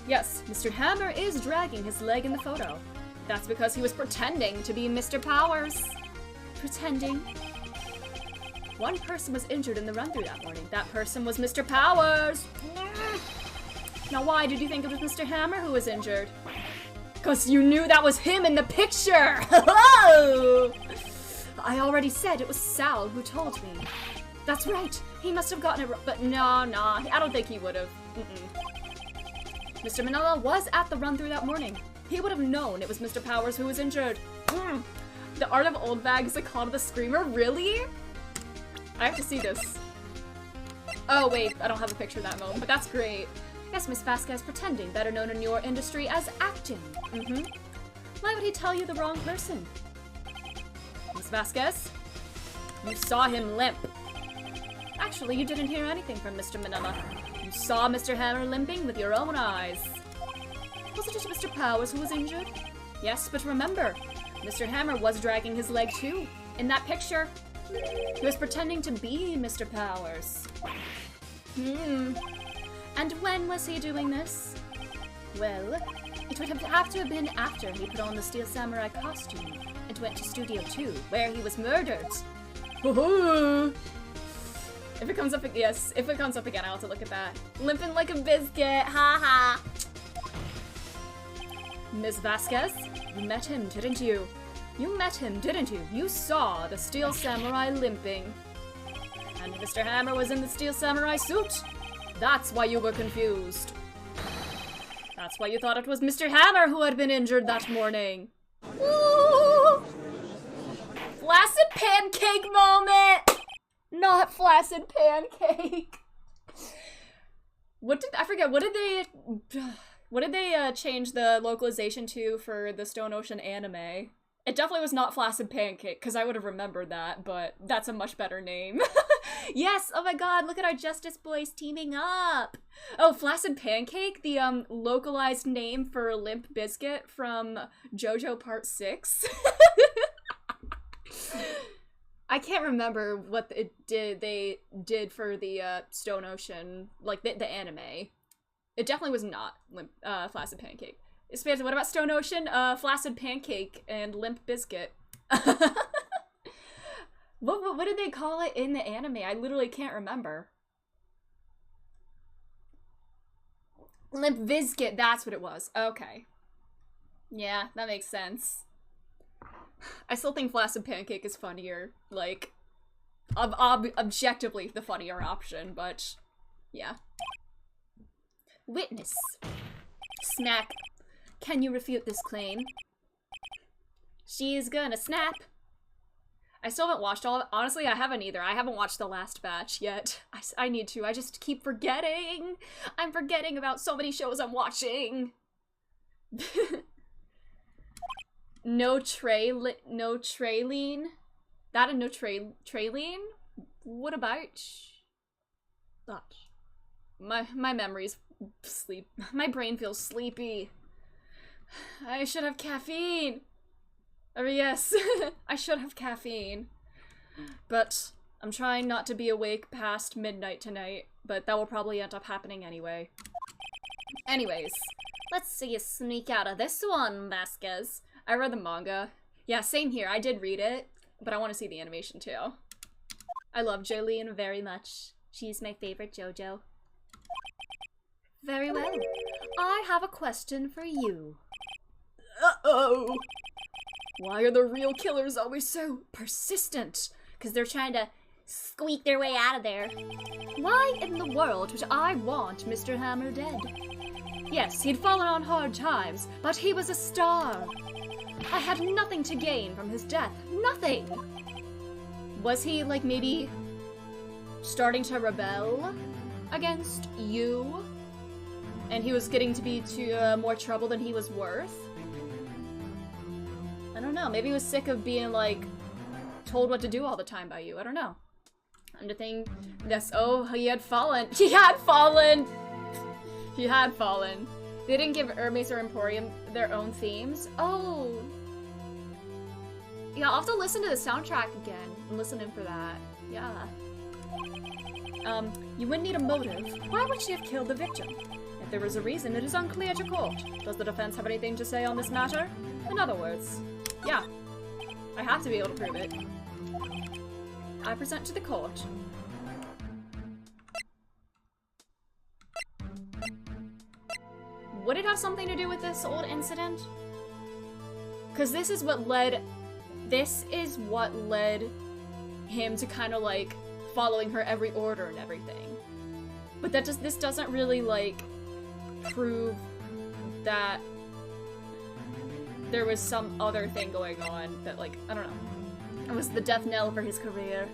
Yes, Mr. Hammer is dragging his leg in the photo. That's because he was pretending to be Mr. Powers. Pretending? One person was injured in the run-through that morning. That person was Mr. Powers! Now why did you think it was Mr. Hammer who was injured? Because you knew that was him in the picture! I already said it was Sal who told me. That's right, he must have gotten it wrong. But nah, I don't think he would have. Mr. Manila was at the run-through that morning. He would have known it was Mr. Powers who was injured. The Art of Old Bag is a call to the Screamer? Really? I have to see this. Oh wait, I don't have a picture of that moment, but that's great. Yes, Miss Vasquez pretending, better known in your industry as acting. Why would he tell you the wrong person? Miss Vasquez? You saw him limp. Actually, you didn't hear anything from Mr. Manila. You saw Mr. Hammer limping with your own eyes. Wasn't it Mr. Powers who was injured? Yes, but remember, Mr. Hammer was dragging his leg too. In that picture, he was pretending to be Mr. Powers. And when was he doing this? Well, it would have to have been after he put on the Steel Samurai costume and went to Studio 2, where he was murdered. If it comes up again, yes, if it comes up again, I'll have to look at that. Limping like a biscuit, haha. Miss Vasquez, you met him, didn't you? You met him, didn't you? You saw the Steel Samurai limping. And Mr. Hammer was in the Steel Samurai suit. That's why you were confused. That's why you thought it was Mr. Hammer who had been injured that morning. Ooh! Flaccid pancake moment! Not flaccid pancake. What did they change the localization to for the Stone Ocean anime? It definitely was not Flaccid Pancake, because I would have remembered that, but that's a much better name. Yes! Oh my god, look at our Justice Boys teaming up! Oh, Flaccid Pancake, the localized name for Limp Bizkit from JoJo Part 6. I can't remember what they did for the Stone Ocean, like the anime. It definitely was not Flaccid Pancake. What about Stone Ocean? Flaccid Pancake and Limp Bizkit. What did they call it in the anime? I literally can't remember. Limp Bizkit, that's what it was. Okay. Yeah, that makes sense. I still think Flaccid Pancake is funnier. Like, objectively the funnier option, but yeah. Witness. Smack. Can you refute this claim? She's gonna snap. I still haven't watched all of it. Honestly, I haven't either. I haven't watched the last batch yet. I need to. I just keep forgetting. I'm forgetting about so many shows I'm watching. No Traylene? That and no Traylene? What about that? My memory's sleep. My brain feels sleepy. I should have caffeine. Oh yes, I should have caffeine. But I'm trying not to be awake past midnight tonight, but that will probably end up happening anyway. Anyways, let's see you sneak out of this one, Vasquez. I read the manga. Yeah, same here. I did read it, but I want to see the animation too. I love Jolene very much. She's my favorite JoJo. Very well. I have a question for you. Uh-oh. Why are the real killers always so persistent? Because they're trying to squeak their way out of there. Why in the world would I want Mr. Hammer dead? Yes, he'd fallen on hard times, but he was a star. I had nothing to gain from his death. Nothing! Was he, like, maybe starting to rebel against you? And he was getting to be more trouble than he was worth? I don't know. Maybe he was sick of being, like, told what to do all the time by you. I don't know. I'm to think this. Oh, he had fallen. He had fallen! He had fallen. They didn't give Hermes or Emporium their own themes. Oh. Yeah, I'll have to listen to the soundtrack again and listen in for that. Yeah. You wouldn't need a motive. Why would she have killed the victim? If there was a reason, it is unclear to court. Does the defense have anything to say on this matter? In other words, yeah. I have to be able to prove it. I present to the court. Would it have something to do with this old incident? Because this is what led him to kind of, like, following her every order and everything. But this doesn't really, like, prove that there was some other thing going on that, like, I don't know. It was the death knell for his career.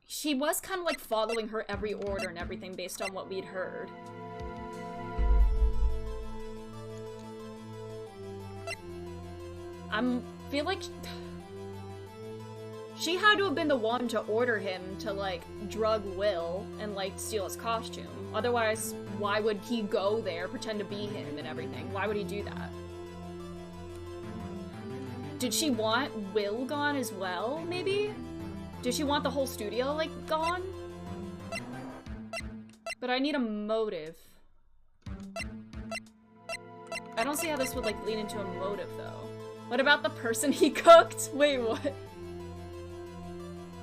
She was kind of, like, following her every order and everything based on what we'd heard. Feel like she had to have been the one to order him to, like, drug Will and, like, steal his costume. Otherwise, why would he go there, pretend to be him and everything? Why would he do that? Did she want Will gone as well, maybe? Did she want the whole studio, like, gone? But I need a motive. I don't see how this would, like, lead into a motive, though. What about the person he cooked? Wait, what?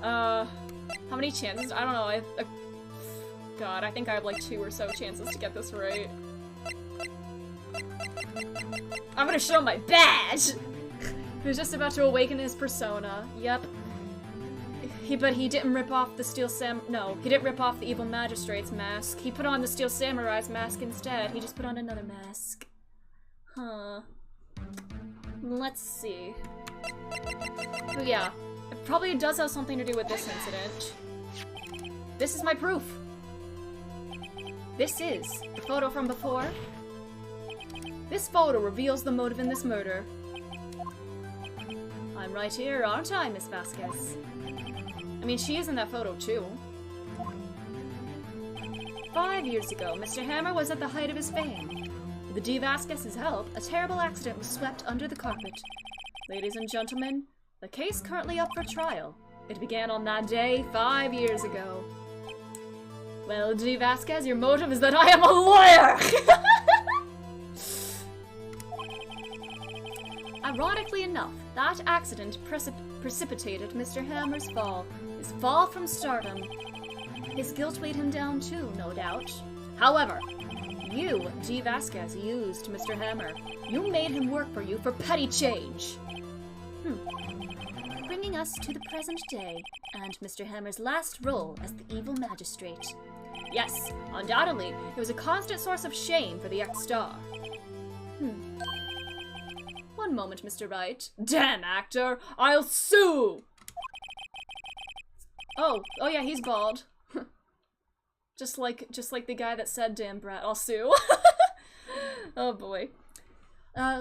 How many chances? I don't know. God, I think I have like 2 or so chances to get this right. I'm gonna show my badge! He was just about to awaken his persona. Yep. But he didn't rip off the he didn't rip off the evil magistrate's mask. He put on the Steel Samurai's mask instead. He just put on another mask. Huh. Let's see. Oh yeah. It probably does have something to do with this incident. This is my proof. This is the photo from before. This photo reveals the motive in this murder. I'm right here, aren't I, Miss Vasquez? I mean, she is in that photo, too. 5 years ago, Mr. Hammer was at the height of his fame. With the D. Vasquez's help, a terrible accident was swept under the carpet. Ladies and gentlemen, the case currently up for trial. It began on that day 5 years ago. Well, D. Vasquez, your motive is that I am a lawyer! Ironically enough, that accident precipitated Mr. Hammer's fall. His fall from stardom. His guilt weighed him down too, no doubt. However, you, D. Vasquez, used Mr. Hammer. You made him work for you for petty change. Bringing us to the present day, and Mr. Hammer's last role as the evil magistrate. Yes, undoubtedly, it was a constant source of shame for the ex-star. One moment, Mr. Wright. Damn actor! I'll sue! Oh yeah, he's bald. just like the guy that said, damn brat, I'll sue. Oh boy.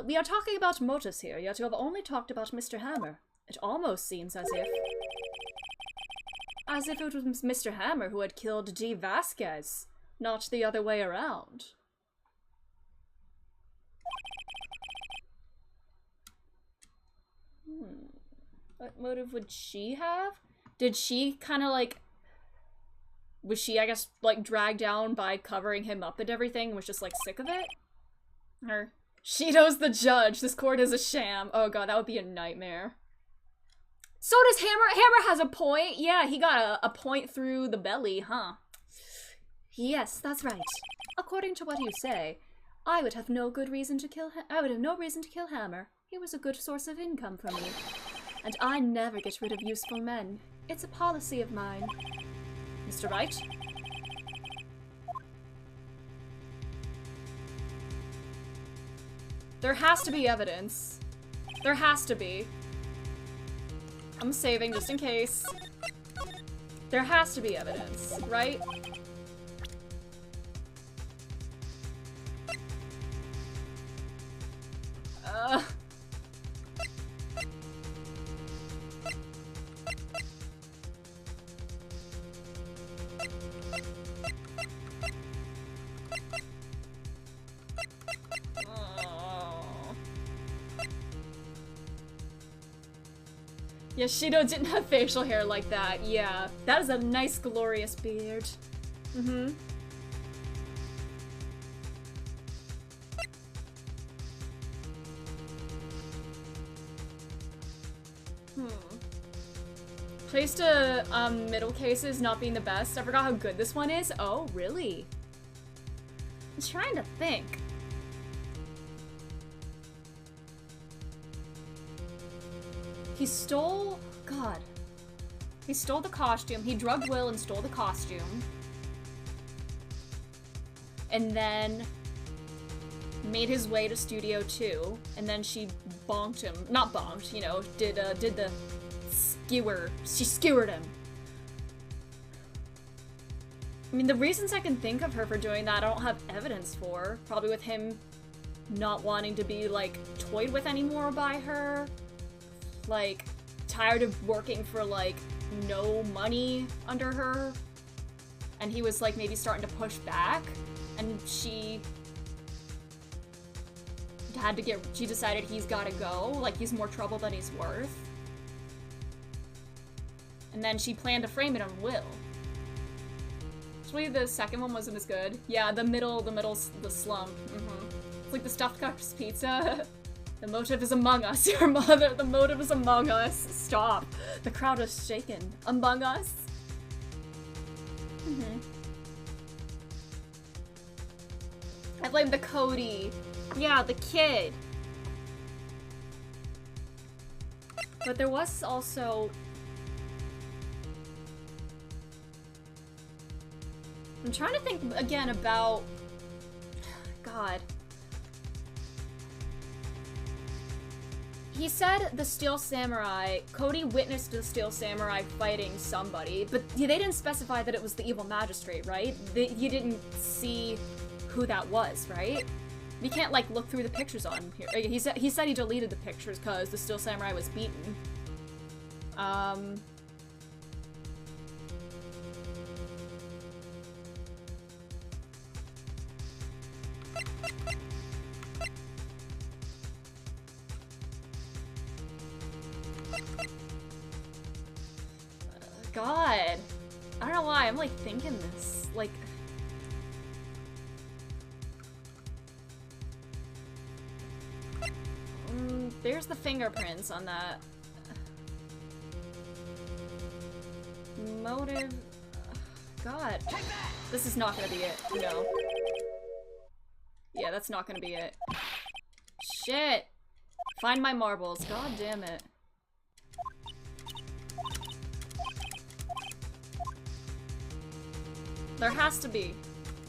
We are talking about motives here, yet you have only talked about Mr. Hammer. It almost seems as if it was Mr. Hammer who had killed D. Vasquez, not the other way around. What motive would she have? Did she kind of like... Was she, I guess, like, dragged down by covering him up and everything and was just, like, sick of it? Or... Shido's the judge. This court is a sham. Oh god, that would be a nightmare. So does Hammer. Hammer has a point. Yeah, he got a point through the belly, huh? Yes, that's right. According to what you say, I would have no reason to kill Hammer. He was a good source of income for me. And I never get rid of useful men. It's a policy of mine. Mr. Wright? There has to be evidence. There has to be. I'm saving just in case. There has to be evidence, right? Yeah, Shido didn't have facial hair like that. Yeah, that is a nice, glorious beard. Place to middle cases not being the best. I forgot how good this one is. Oh, really? I'm trying to think. He stole... God. He stole the costume. He drugged Will and stole the costume. And then made his way to Studio 2. And then she bonked him. Not bonked, you know, did the skewer. She skewered him. I mean, the reasons I can think of her for doing that, I don't have evidence for. Probably with him not wanting to be, like, toyed with anymore by her. Like, tired of working for, like, no money under her. And he was, like, maybe starting to push back. And she decided he's gotta go. Like, he's more trouble than he's worth. And then she planned to frame it on Will. Actually, the second one wasn't as good. Yeah, the slump. It's like the stuffed crust pizza. The motive is among us, your mother. The motive is among us. Stop. The crowd is shaken. Among us? I blame the Cody. Yeah, the kid. But there was also... I'm trying to think again about... God. He said the Steel Samurai, Cody witnessed the Steel Samurai fighting somebody, but they didn't specify that it was the evil magistrate, right? You didn't see who that was, right? We can't, like, look through the pictures on here. He said he deleted the pictures because the Steel Samurai was beaten. God. I don't know why, I'm like thinking this. Like... there's the fingerprints on that. Motive... God. This is not gonna be it. No. Yeah, that's not gonna be it. Shit! Find my marbles. God damn it. There has to be.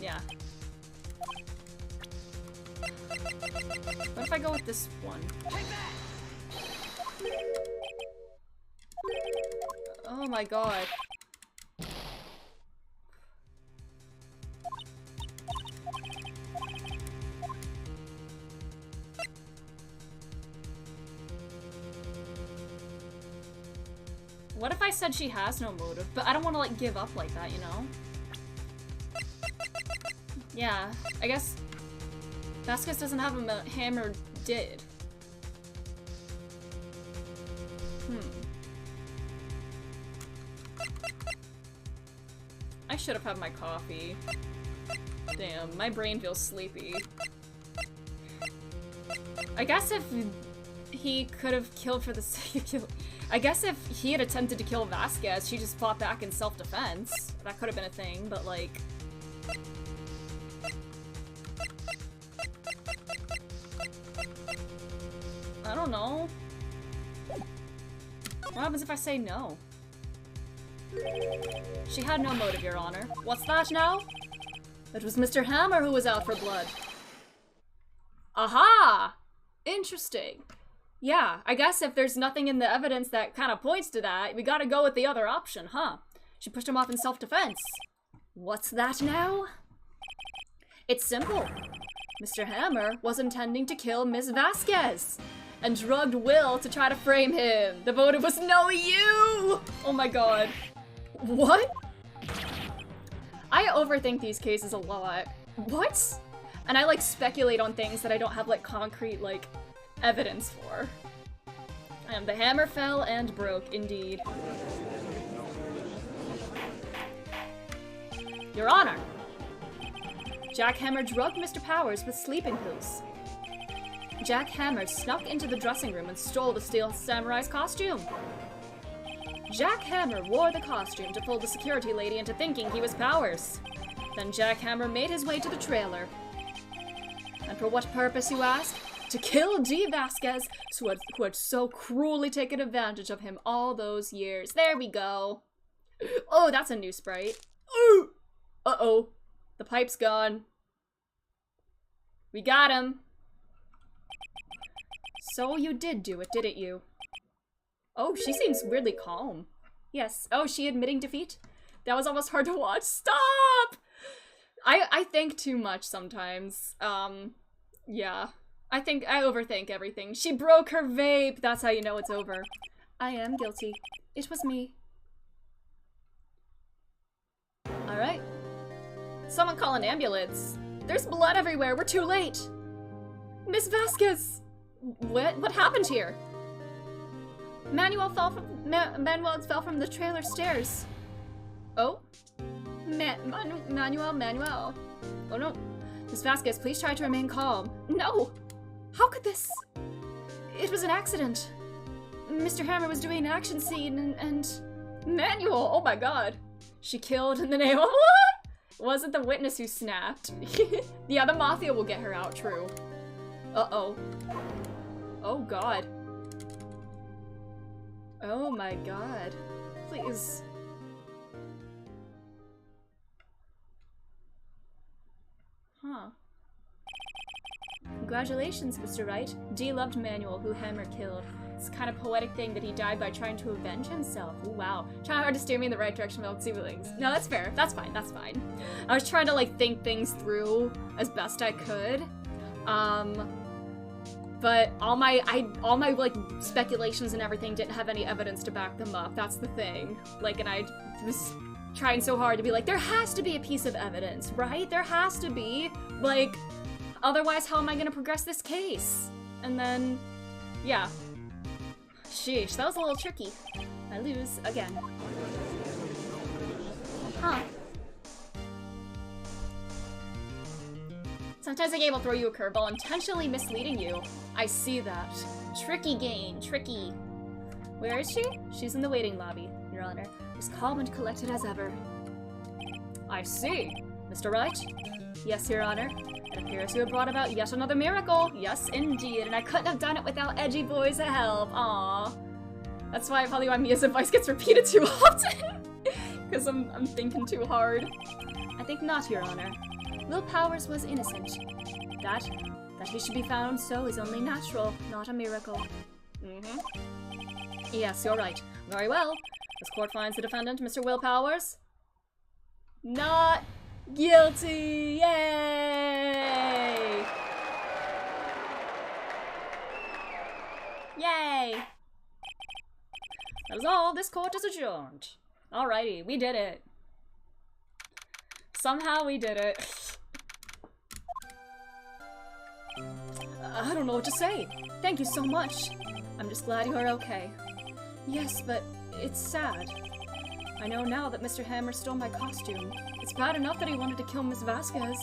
Yeah. What if I go with this one? Oh my god. What if I said she has no motive? But I don't want to, like, give up like that, you know? Yeah, I guess Vasquez doesn't have a hammer, did. I should have had my coffee. Damn, my brain feels sleepy. I guess if he could have killed for the sake of killing... I guess if he had attempted to kill Vasquez, she just fought back in self-defense. That could have been a thing, but like... I don't know. What happens if I say no? She had no motive, Your Honor. What's that now? It was Mr. Hammer who was out for blood. Aha! Interesting. Yeah, I guess if there's nothing in the evidence that kind of points to that, we gotta go with the other option, huh? She pushed him off in self-defense. What's that now? It's simple. Mr. Hammer was intending to kill Miss Vasquez and drugged Will to try to frame him. The motive was no you! Oh my god. What? I overthink these cases a lot. What? And I like speculate on things that I don't have like concrete like evidence for. And the hammer fell and broke, indeed. Your Honor! Jack Hammer drugged Mr. Powers with sleeping pills. Jack Hammer snuck into the dressing room and stole the Steel Samurai's costume. Jack Hammer wore the costume to fool the security lady into thinking he was Powers. Then Jack Hammer made his way to the trailer. And for what purpose, you ask? To kill Dee Vasquez, who had so cruelly taken advantage of him all those years. There we go. Oh, that's a new sprite. Ooh. Uh-oh. The pipe's gone. We got him. So you did do it, didn't you? Oh, she seems weirdly calm. Yes. Oh, is she admitting defeat? That was almost hard to watch. Stop! I think too much sometimes. Yeah. I think I overthink everything. She broke her vape. That's how you know it's over. I am guilty. It was me. Alright. Someone call an ambulance. There's blood everywhere. We're too late. Miss Vasquez! What happened here? Manuel fell from the trailer stairs. Oh? Manuel. Oh no. Miss Vasquez, please try to remain calm. No! How could this? It was an accident. Mr. Hammer was doing an action scene and... Manuel! Oh my god. She killed in the name of what? wasn't the witness who snapped. Yeah, the Mafia will get her out, true. Uh-oh. Oh, God. Oh, my God. Please. Huh. Congratulations, Mr. Wright. Dee loved Manuel, who Hammer killed. It's a kind of poetic thing that he died by trying to avenge himself. Ooh, wow. Trying hard to steer me in the right direction without feelings. No, that's fair. That's fine. That's fine. I was trying to, like, think things through as best I could. But all my like speculations and everything didn't have any evidence to back them up. That's the thing. Like, and I was trying so hard to be like, there has to be a piece of evidence, right? There has to be. Like, otherwise, how am I gonna progress this case? And then, yeah. Sheesh, that was a little tricky. I lose again. Huh. Sometimes a game will throw you a curveball, intentionally misleading you. I see that. Tricky game, tricky. Where is she? She's in the waiting lobby, Your Honor. As calm and collected as ever. I see. Mr. Wright? Yes, Your Honor. It appears you have brought about yet another miracle. Yes, indeed, and I couldn't have done it without Edgy Boy's help. Aww. That's why probably why Mia's advice gets repeated too often. Because I'm thinking too hard. I think not, Your Honor. Will Powers was innocent. That he should be found so is only natural, not a miracle. Yes, you're right. Very well. This court finds the defendant, Mr. Will Powers, not guilty. Yay! Yay! That is all. This court is adjourned. Alrighty, we did it. Somehow we did it. I don't know what to say. Thank you so much. I'm just glad you are okay. Yes, but it's sad. I know now that Mr. Hammer stole my costume. It's bad enough that he wanted to kill Miss Vasquez,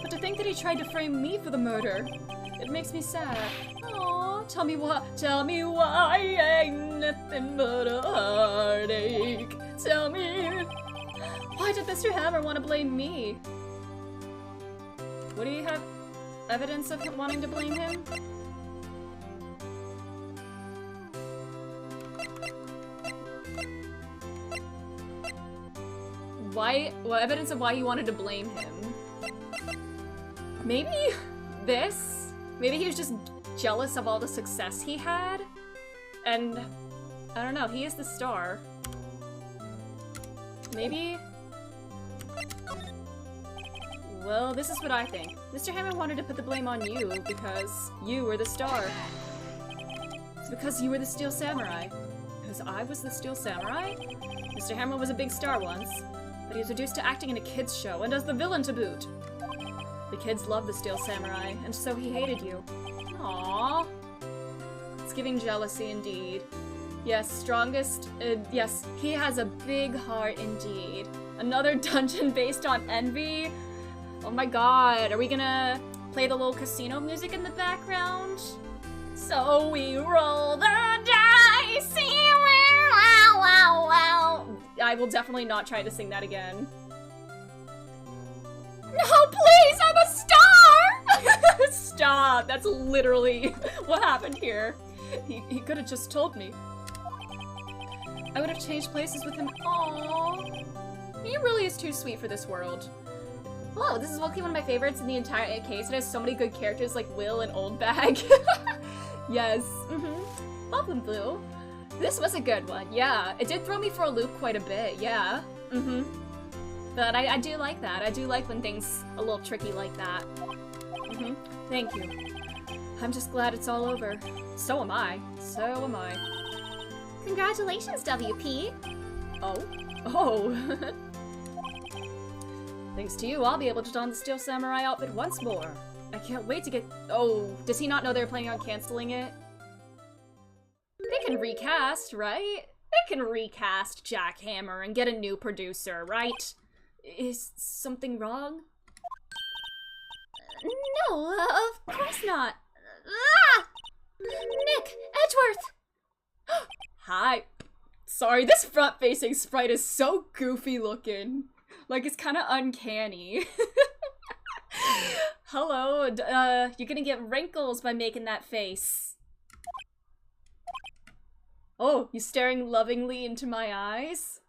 but to think that he tried to frame me for the murder, it makes me sad. Aww, tell me why ain't nothing but a heartache. Tell me, why did Mr. Hammer want to blame me? What do you have? Evidence of him wanting to blame him? Why? Well, evidence of why he wanted to blame him. Maybe this? Maybe he was just jealous of all the success he had? And I don't know, he is the star. Maybe? Well, this is what I think. Mr. Hammer wanted to put the blame on you because you were the star. It's because you were the Steel Samurai. Because I was the Steel Samurai? Mr. Hammer was a big star once, but he was reduced to acting in a kids' show and as the villain to boot. The kids loved the Steel Samurai, and so he hated you. Aww. It's giving jealousy indeed. Yes, strongest, yes, he has a big heart indeed. Another dungeon based on envy? Oh my god, are we gonna play the little casino music in the background? So we roll the dice, wow, wow, wow. I will definitely not try to sing that again. No, please, I'm a star! Stop, that's literally what happened here. He could have just told me. I would have changed places with him. Aww. He really is too sweet for this world. Hello, this is Wilkie, one of my favorites in the entire case. It has so many good characters like Will and Old Bag. Yes. Bubbling Blue. This was a good one, yeah. It did throw me for a loop quite a bit, yeah. But I do like that. I do like when things a little tricky like that. Thank you. I'm just glad it's all over. So am I. So am I. Congratulations, WP. Oh. Thanks to you, I'll be able to don the Steel Samurai outfit once more. I can't wait to get— oh, does he not know they're planning on canceling it? They can recast, right? They can recast Jack Hammer and get a new producer, right? Is something wrong? No, of course not. Ah! Nick! Edgeworth! Hi. Sorry, this front-facing sprite is so goofy looking. Like, it's kind of uncanny. Hello, you're gonna get wrinkles by making that face. Oh, you staring lovingly into my eyes?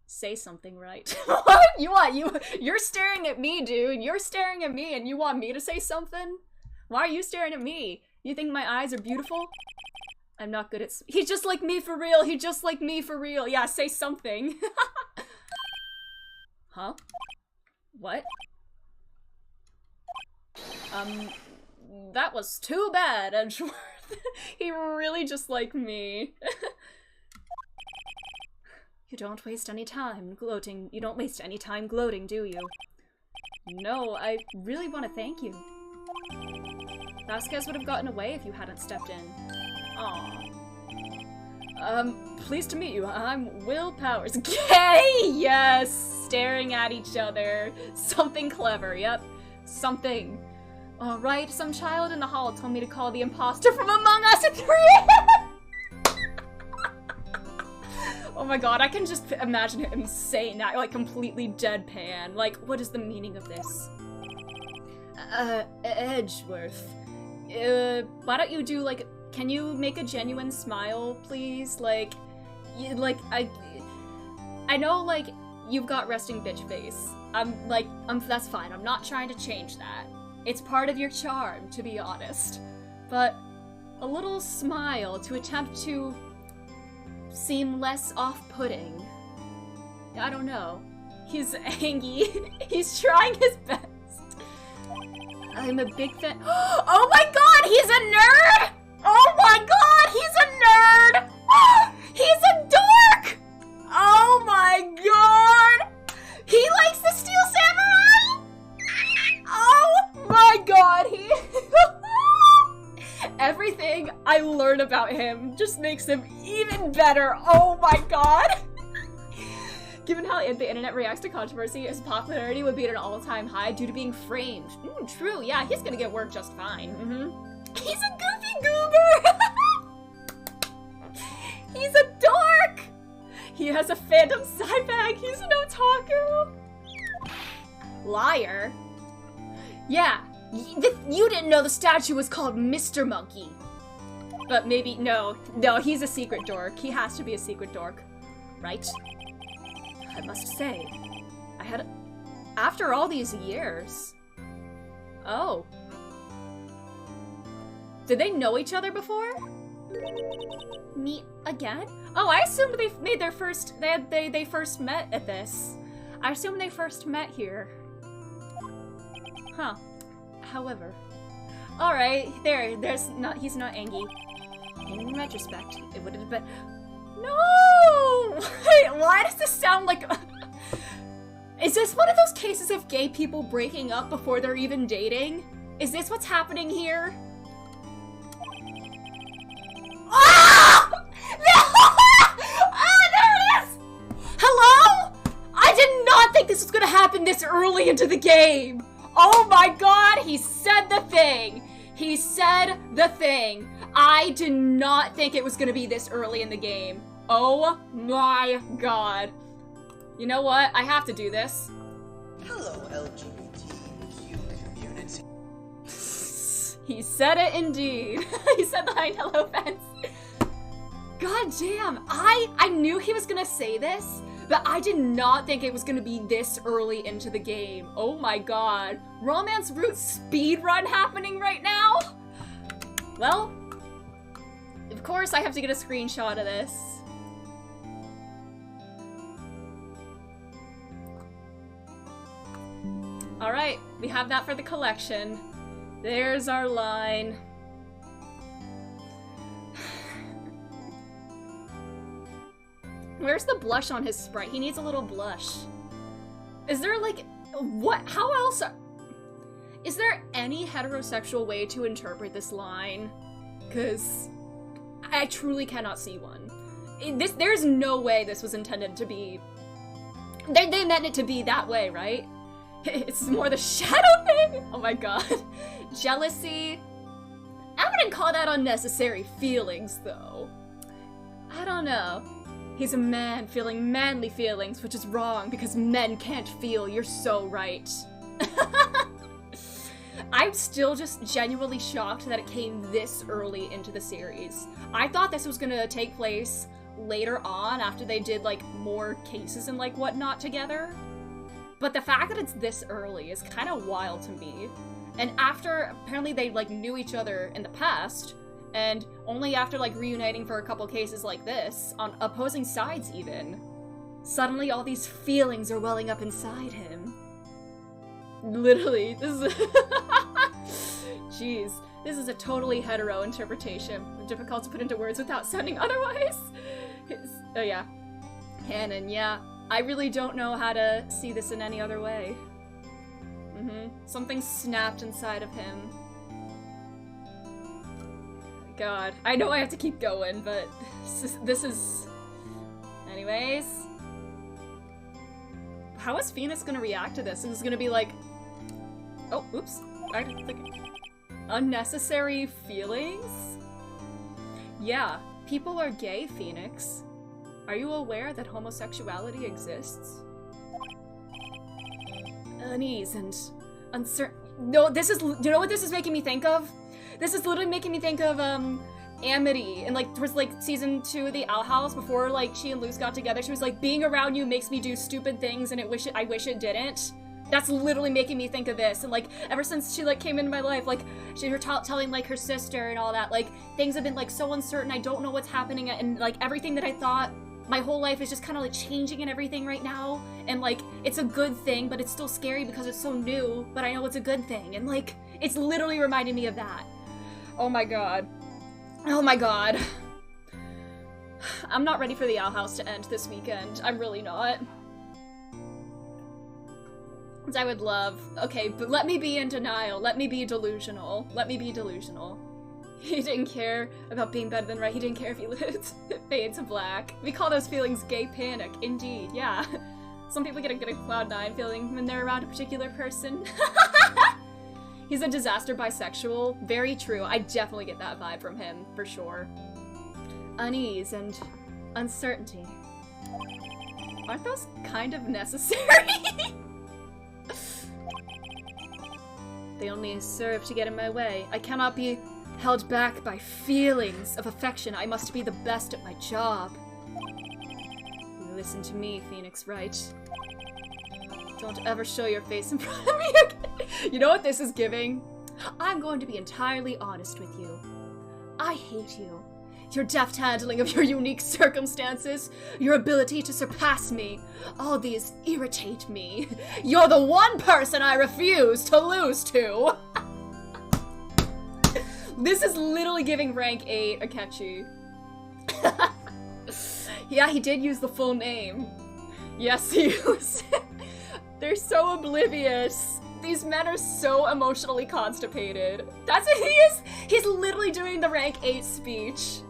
Say something, right? What? You're staring at me, dude. You're staring at me and you want me to say something? Why are you staring at me? You think my eyes are beautiful? I'm not good at he's just like me for real. He just like me for real. Yeah, say something. Huh? What? That was too bad, Edgeworth. He really just like me. You don't waste any time gloating. You don't waste any time gloating, do you? No, I really want to thank you. Vasquez would have gotten away if you hadn't stepped in. Aw. Pleased to meet you. I'm Will Powers. Gay! Yes! Staring at each other. Something clever, yep. Something. Alright, some child in the hall told me to call the imposter from Among Us at 3 AM! Oh my god, I can just imagine him saying that, like, completely deadpan. Like, what is the meaning of this? Edgeworth. Why don't you do, like, can you make a genuine smile, please? Like, I know, like, you've got resting bitch face. That's fine. I'm not trying to change that. It's part of your charm, to be honest. But a little smile to attempt to seem less off-putting. I don't know. He's angry. He's trying his best. I'm a big fan. Oh my god, he's a nerd! Oh my god, he's a nerd! He's a dork! Oh my god! He likes the Steel Samurai? Oh my god, he... Everything I learn about him just makes him even better. Oh my god! Given how the internet reacts to controversy, his popularity would be at an all-time high due to being framed. True, yeah, he's gonna get work just fine. He's a goofy goober! He's a dork! He has a fandom side bag. He's an otaku. Liar. Yeah, you didn't know the statue was called Mr. Monkey. But maybe, no, he's a secret dork. He has to be a secret dork, right? I must say, after all these years. Oh. Did they know each other before? Meet again? Oh, I assumed they made their first, they first met at this. I assumed they first met here. Huh. However. Alright, he's not angry. In retrospect, it would have been... No! Wait, why does this sound like... Is this one of those cases of gay people breaking up before they're even dating? Is this what's happening here? Ah! Ah, there it is! Hello? I did not think this was gonna happen this early into the game. Oh my god, he said the thing. He said the thing. I did not think it was gonna be this early in the game. Oh my god. You know what? I have to do this. Hello, LGBTQ community. He said it indeed. He said the hi hello fence. God damn, I knew he was gonna say this, but I did not think it was gonna be this early into the game. Oh my god. Romance Root speedrun happening right now? Well, of course I have to get a screenshot of this. Alright, we have that for the collection. There's our line. Where's the blush on his sprite? He needs a little blush. Is there like... what? How else... Is there any heterosexual way to interpret this line? Because I truly cannot see one. There's no way this was intended to be... They meant it to be that way, right? It's more the shadow thing? Oh my god. Jealousy. I wouldn't call that unnecessary feelings, though. I don't know. He's a man feeling manly feelings, which is wrong because men can't feel. You're so right. I'm still just genuinely shocked that it came this early into the series. I thought this was gonna take place later on after they did like more cases and like whatnot together. But the fact that it's this early is kind of wild to me. And after apparently they like knew each other in the past, and only after like reuniting for a couple cases like this, on opposing sides even, suddenly all these feelings are welling up inside him. Literally, this is jeez, this is a totally hetero interpretation. Difficult to put into words without sounding otherwise. Oh yeah. Canon, yeah. I really don't know how to see this in any other way. Something snapped inside of him. God, I know I have to keep going, but this is... Anyways. How is Phoenix gonna react to this? Is this gonna be like... Oh, oops. I didn't think... Unnecessary feelings? Yeah, people are gay, Phoenix. Are you aware that homosexuality exists? Unease and uncertain. No, this is. You know what this is making me think of? This is literally making me think of Amity and like towards like season 2 of the Owl House before like she and Luce got together. She was like, being around you makes me do stupid things and I wish it didn't. That's literally making me think of this. And like ever since she like came into my life, like she was telling like her sister and all that, like things have been like so uncertain. I don't know what's happening, and like everything that I thought my whole life is just kind of like changing and everything right now. And like it's a good thing, but it's still scary because it's so new, but I know it's a good thing. And like it's literally reminding me of that. Oh my god. Oh my god. I'm not ready for the Owl House to end this weekend. I'm really not. I would love. Okay, but let me be in denial. Let me be delusional. Let me be delusional. He didn't care about being better than Wright. He didn't care if he lived fade to black. We call those feelings gay panic. Indeed, yeah. Some people get a good cloud 9 feeling when they're around a particular person. He's a disaster bisexual. Very true. I definitely get that vibe from him, for sure. Unease and uncertainty. Aren't those kind of necessary? They only serve to get in my way. I cannot be held back by feelings of affection. I must be the best at my job. Listen to me, Phoenix Wright. Don't ever show your face in front of me again. You know what this is giving? I'm going to be entirely honest with you. I hate you. Your deft handling of your unique circumstances, your ability to surpass me, all these irritate me. You're the one person I refuse to lose to. This is literally giving rank 8 Akechi. Yeah, he did use the full name. Yes, he was. They're so oblivious. These men are so emotionally constipated. That's what he is. He's literally doing the rank 8 speech.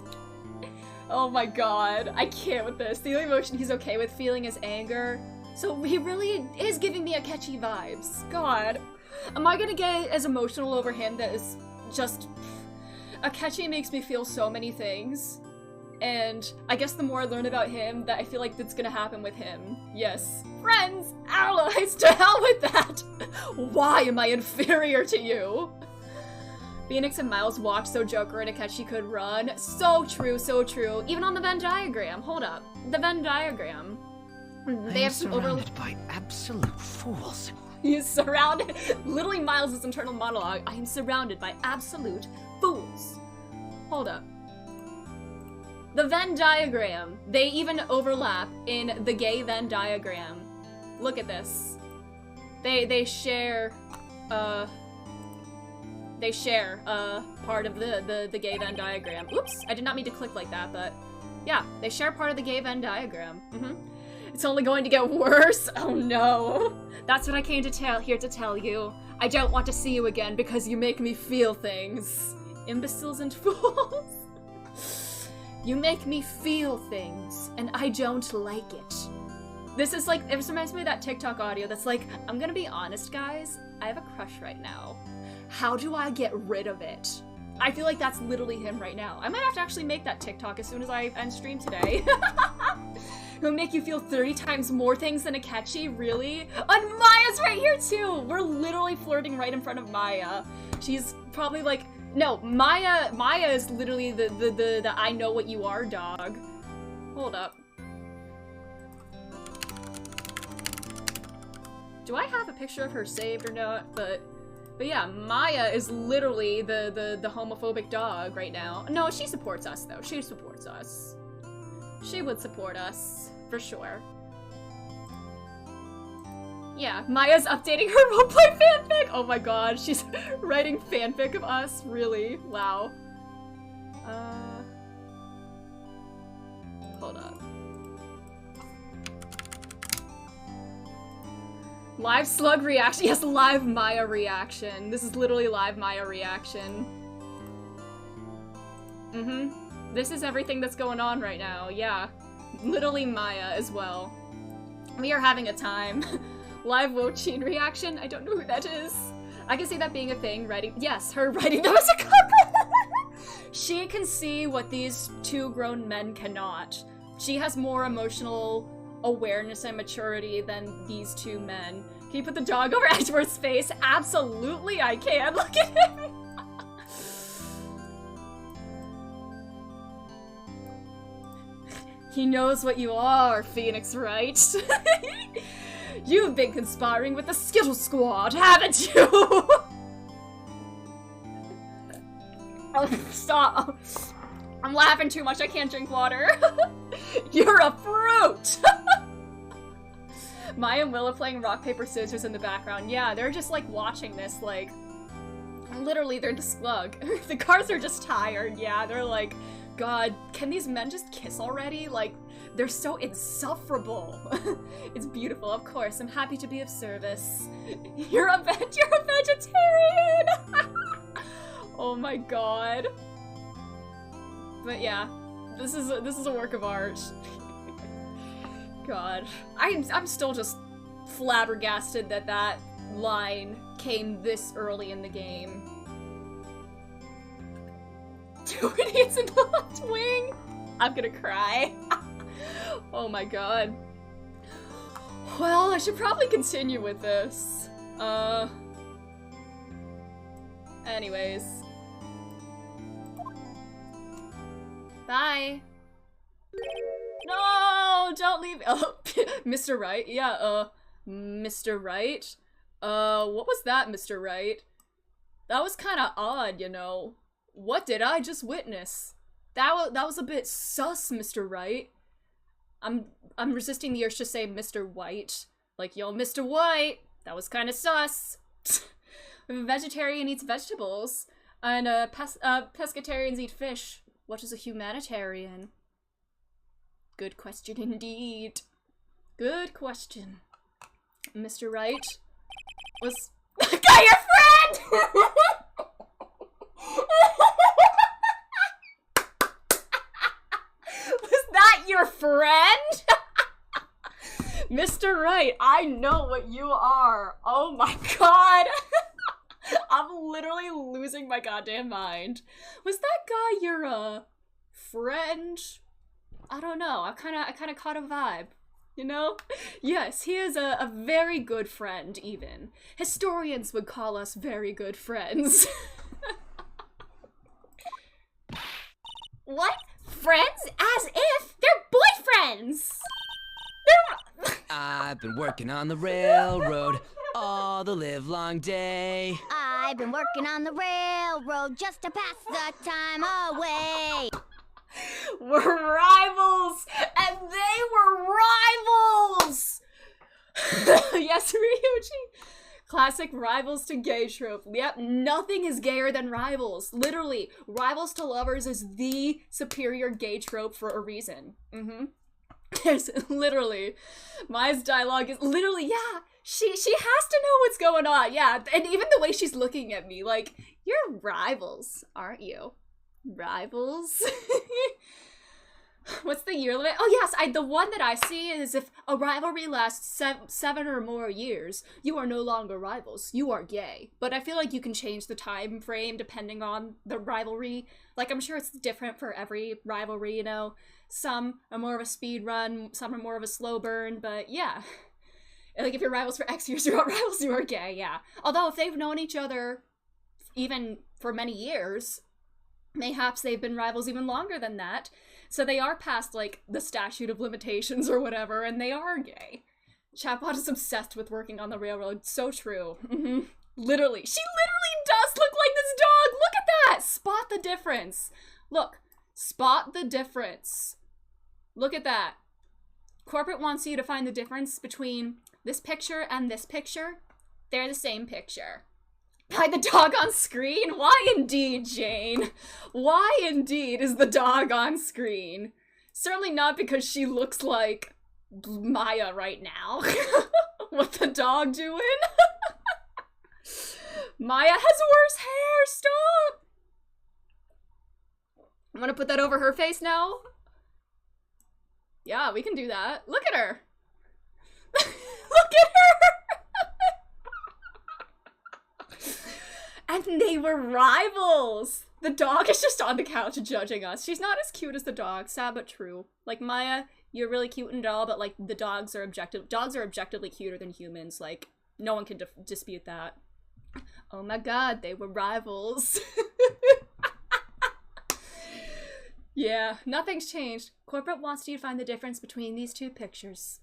Oh my god, I can't with this. The only emotion he's okay with feeling is anger. So he really is giving me Akechi vibes. God. Am I gonna get as emotional over him that is just... Akechi makes me feel so many things. And I guess the more I learn about him, that I feel like that's gonna happen with him. Yes. Friends! Allies! To hell with that! Why am I inferior to you? Phoenix and Miles walked so Joker and Akechi could run. So true, so true. Even on the Venn diagram. Hold up. The Venn diagram. They have some surrounded by absolute fools. He's surrounded. Literally Miles' internal monologue. I am surrounded by absolute fools. Hold up. The Venn diagram. They even overlap in the gay Venn diagram. Look at this. They share part of the gay Venn diagram. Oops, I did not mean to click like that, but yeah, they share part of the gay Venn diagram. It's only going to get worse. Oh no. That's what I came to here to tell you. I don't want to see you again because you make me feel things. Imbeciles and fools. You make me feel things, and I don't like it. This is like, it reminds me of that TikTok audio that's like, I'm gonna be honest, guys, I have a crush right now. How do I get rid of it? I feel like that's literally him right now. I might have to actually make that TikTok as soon as I end stream today. He'll make you feel 30 times more things than Akechi, really? And Maya's right here too! We're literally flirting right in front of Maya. She's probably like, no, Maya is literally the I know what you are dog. Hold up. Do I have a picture of her saved or not? But yeah, Maya is literally the homophobic dog right now. No, she supports us though. She supports us. She would support us, for sure. Yeah, Maya's updating her roleplay fanfic! Oh my god, she's writing fanfic of us? Really? Wow. Hold up. Live slug reaction. Yes, live Maya reaction. This is literally live Maya reaction. This is everything that's going on right now, yeah. Literally Maya as well. We are having a time. Live Wochin reaction? I don't know who that is. I can see that being a thing, writing- yes, her writing them as a couple! She can see what these two grown men cannot. She has more emotional awareness and maturity than these two men. Can you put the dog over Edgeworth's face? Absolutely I can, look at him! He knows what you are, Phoenix Wright. You've been conspiring with the Skittle Squad, haven't you? Oh, stop. I'm laughing too much, I can't drink water. You're a fruit! Maya and Will are playing rock, paper, scissors in the background. Yeah, they're just like watching this, like, literally they're the slug. The cars are just tired, yeah, they're like, God, can these men just kiss already? Like, they're so insufferable. It's beautiful, of course. I'm happy to be of service. You're a vegetarian! Oh my god. But yeah, this is a work of art. God, I'm still just flabbergasted that that line came this early in the game. Two idiots in the left wing? I'm gonna cry. Oh my god. Well, I should probably continue with this. Anyways. Bye. No, don't leave. Oh, Mr. Wright? Yeah, Mr. Wright? What was that, Mr. Wright? That was kinda odd, you know. What did I just witness? That was a bit sus, Mr. Wright. I'm resisting the urge to say Mr. White. Like, yo, Mr. White, that was kinda sus. If a vegetarian eats vegetables, and pescatarians eat fish, what is a humanitarian? Good question indeed. Good question. Mr. Wright was that guy your friend? Was that your friend? Mr. Wright, I know what you are. Oh my god. I'm literally losing my goddamn mind. Was that guy your friend? I don't know. I kind of caught a vibe. You know? Yes, he is a very good friend, even. Historians would call us very good friends. What? Friends? As if? They're boyfriends! I've been working on the railroad all the livelong day. I've been working on the railroad just to pass the time away. We're rivals! And they were rivals! Yes, Ryuji. Classic rivals to gay trope. Yep, nothing is gayer than rivals. Literally, rivals to lovers is the superior gay trope for a reason. There's literally, Maya's dialogue is literally, yeah, she has to know what's going on, yeah, and even the way she's looking at me, like, you're rivals, aren't you? Rivals? What's the year limit? Oh yes, the one that I see is if a rivalry lasts 7 or more years, you are no longer rivals. You are gay. But I feel like you can change the time frame depending on the rivalry. Like, I'm sure it's different for every rivalry, you know? Some are more of a speed run, some are more of a slow burn, but yeah. Like, if you're rivals for X years, you're not rivals, you are gay, yeah. Although, if they've known each other even for many years, mayhaps they've been rivals even longer than that. So they are past, like, the statute of limitations or whatever, and they are gay. Chatbot is obsessed with working on the railroad. So true. Literally. She literally does look like this dog! Look at that! Spot the difference. Look. Spot the difference. Look at that. Corporate wants you to find the difference between this picture and this picture. They're the same picture. By the dog on screen? Why indeed, Jane? Why indeed is the dog on screen? Certainly not because she looks like Maya right now. What the dog doing? Maya has worse hair, stop! I'm gonna put that over her face now. Yeah, we can do that. Look at her. Look at her! And they were rivals! The dog is just on the couch judging us. She's not as cute as the dog, sad but true. Like, Maya, you're really cute and all, but, like, the dogs are objectively cuter than humans. Like, no one can dispute that. Oh my god, they were rivals. Yeah, nothing's changed. Corporate wants you to find the difference between these two pictures.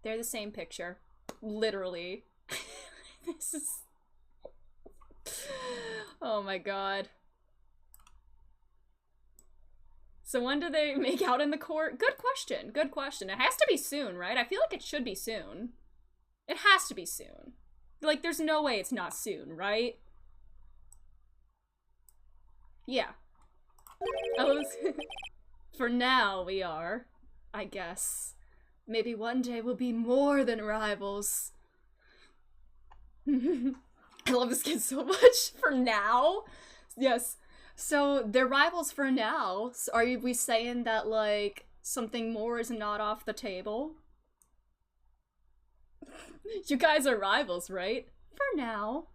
They're the same picture. Literally. This is... Oh my god. So when do they make out in the court? Good question. Good question. It has to be soon, right? I feel like it should be soon. It has to be soon. Like, there's no way it's not soon, right? Yeah. For now, we are. I guess. Maybe one day we'll be more than rivals. I love this kid so much. For now? Yes. So, they're rivals for now. So are we saying that, like, something more is not off the table? You guys are rivals, right? For now.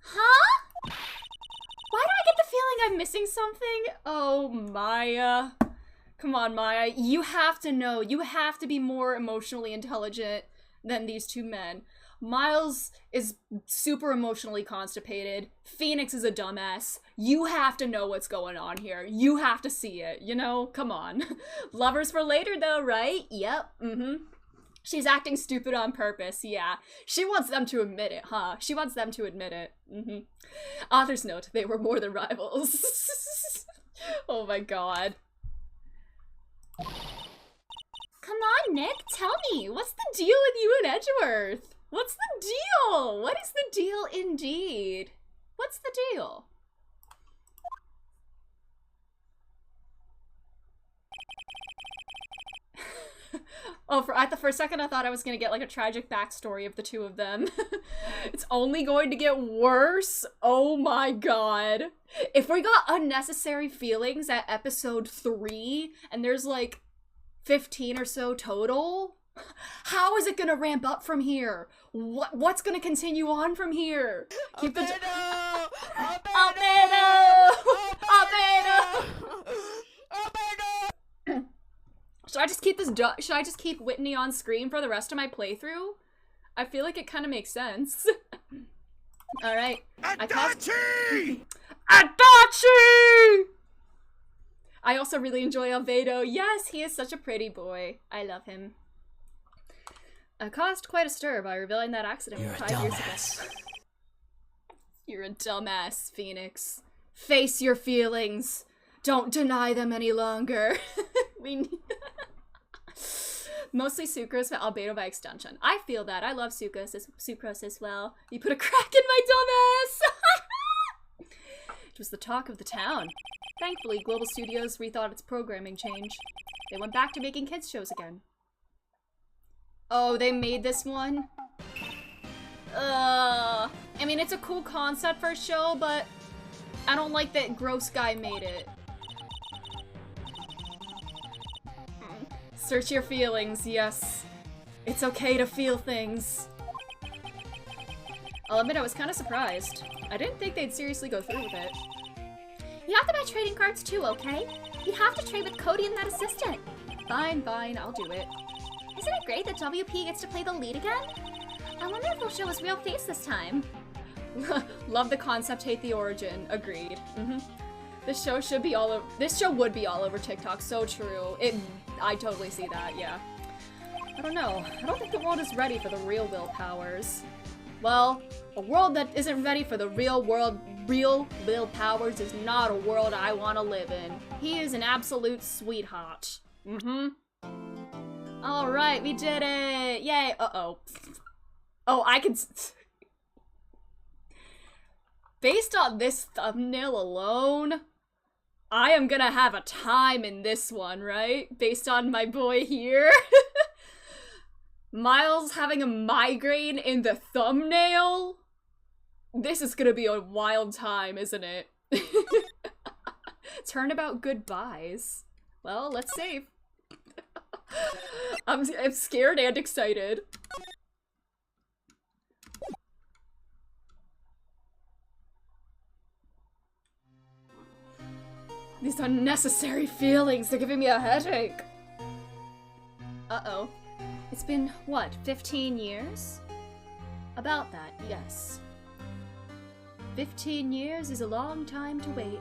Huh? Why do I get the feeling I'm missing something? Oh, Maya. Come on, Maya. You have to know. You have to be more emotionally intelligent than these two men. Miles is super emotionally constipated. Phoenix is a dumbass. You have to know what's going on here. You have to see it, you know? Come on. Lovers for later though, right? Yep, She's acting stupid on purpose, yeah. She wants them to admit it, huh? She wants them to admit it. Author's note, they were more than rivals. Oh my god. Come on, Nick, tell me, what's the deal with you and Edgeworth? What's the deal? What is the deal indeed? What's the deal? Oh, for a second I thought I was gonna get like a tragic backstory of the two of them. It's only going to get worse? Oh my god. If we got unnecessary feelings at episode 3, and there's like 15 or so total, how is it gonna ramp up from here? What's gonna continue on from here? Keep the Should I just keep should I just keep Whitney on screen for the rest of my playthrough? I feel like it kind of makes sense. All right. Adachi! Adachi! I also really enjoy Albedo. Yes, he is such a pretty boy. I love him. I caused quite a stir by revealing that accident You're 5 a years dumbass. ago. You're a dumbass, Phoenix. Face your feelings. Don't deny them any longer. We need mostly sucrose, but albedo by extension. I feel that. I love sucrose as well. You put a crack in my dumbass! It was the talk of the town. Thankfully, Global Studios rethought its programming change. They went back to making kids shows again. Oh, they made this one? I mean, it's a cool concept for a show, but I don't like that gross guy made it. Search your feelings, yes. It's okay to feel things. I'll admit I was kind of surprised. I didn't think they'd seriously go through with it. You have to buy trading cards too, okay? You have to trade with Cody and that assistant. Fine, I'll do it. Isn't it great that WP gets to play the lead again? I wonder if he'll show his real face this time. Love the concept, hate the origin. Agreed. This show would be all over TikTok. So true. I totally see that. Yeah. I don't know. I don't think the world is ready for the real Will Powers. Well, a world that isn't ready for the real Will Powers is not a world I want to live in. He is an absolute sweetheart. Alright, we did it! Yay! Uh-oh. Oh, I can... Based on this thumbnail alone, I am gonna have a time in this one, right? Based on my boy here. Miles having a migraine in the thumbnail? This is gonna be a wild time, isn't it? Turnabout goodbyes. Well, let's save. I'm scared and excited. These unnecessary feelings, they're giving me a headache. Uh-oh. It's been, what, 15 years? About that, yes. 15 years is a long time to wait.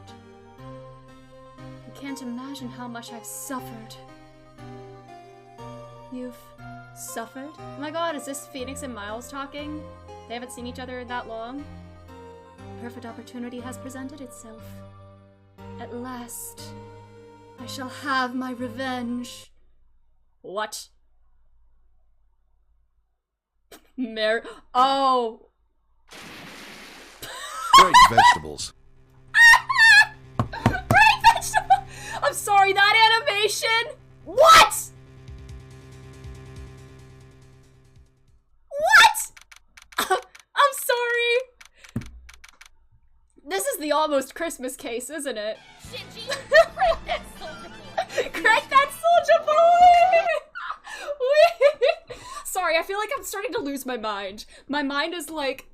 I can't imagine how much I've suffered. You've suffered? Oh my god, is this Phoenix and Miles talking? They haven't seen each other that long? A perfect opportunity has presented itself. At last, I shall have my revenge. What? Oh! Great vegetables. Great vegetable! I'm sorry, that animation? What? What? I'm sorry. This is the almost Christmas case, isn't it? Shinji, crack that soldier boy! Crack that soldier boy! Sorry, I feel like I'm starting to lose my mind. My mind is like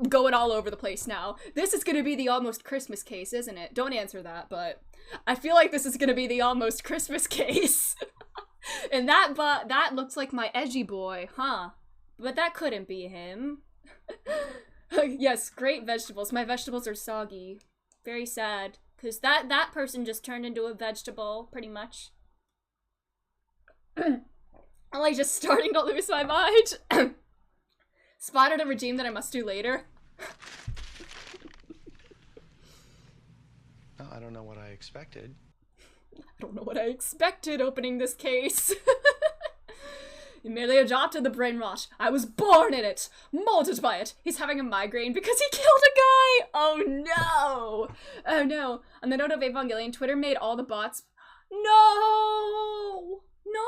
going all over the place now. This is gonna be the almost Christmas case, isn't it? Don't answer that, but I feel like this is gonna be the almost Christmas case. And that looks like my edgy boy, huh? But that couldn't be him. Yes, great vegetables. My vegetables are soggy. Very sad. Because that person just turned into a vegetable, pretty much. I'm like just starting to lose my mind. Spotted a regime that I must do later. I don't know what I expected. I don't know what I expected opening this case. You merely adopted the brain rot. I was born in it, molded by it. He's having a migraine because he killed a guy. Oh no. Oh no. On the note of Evangelion, Twitter made all the bots. No. No.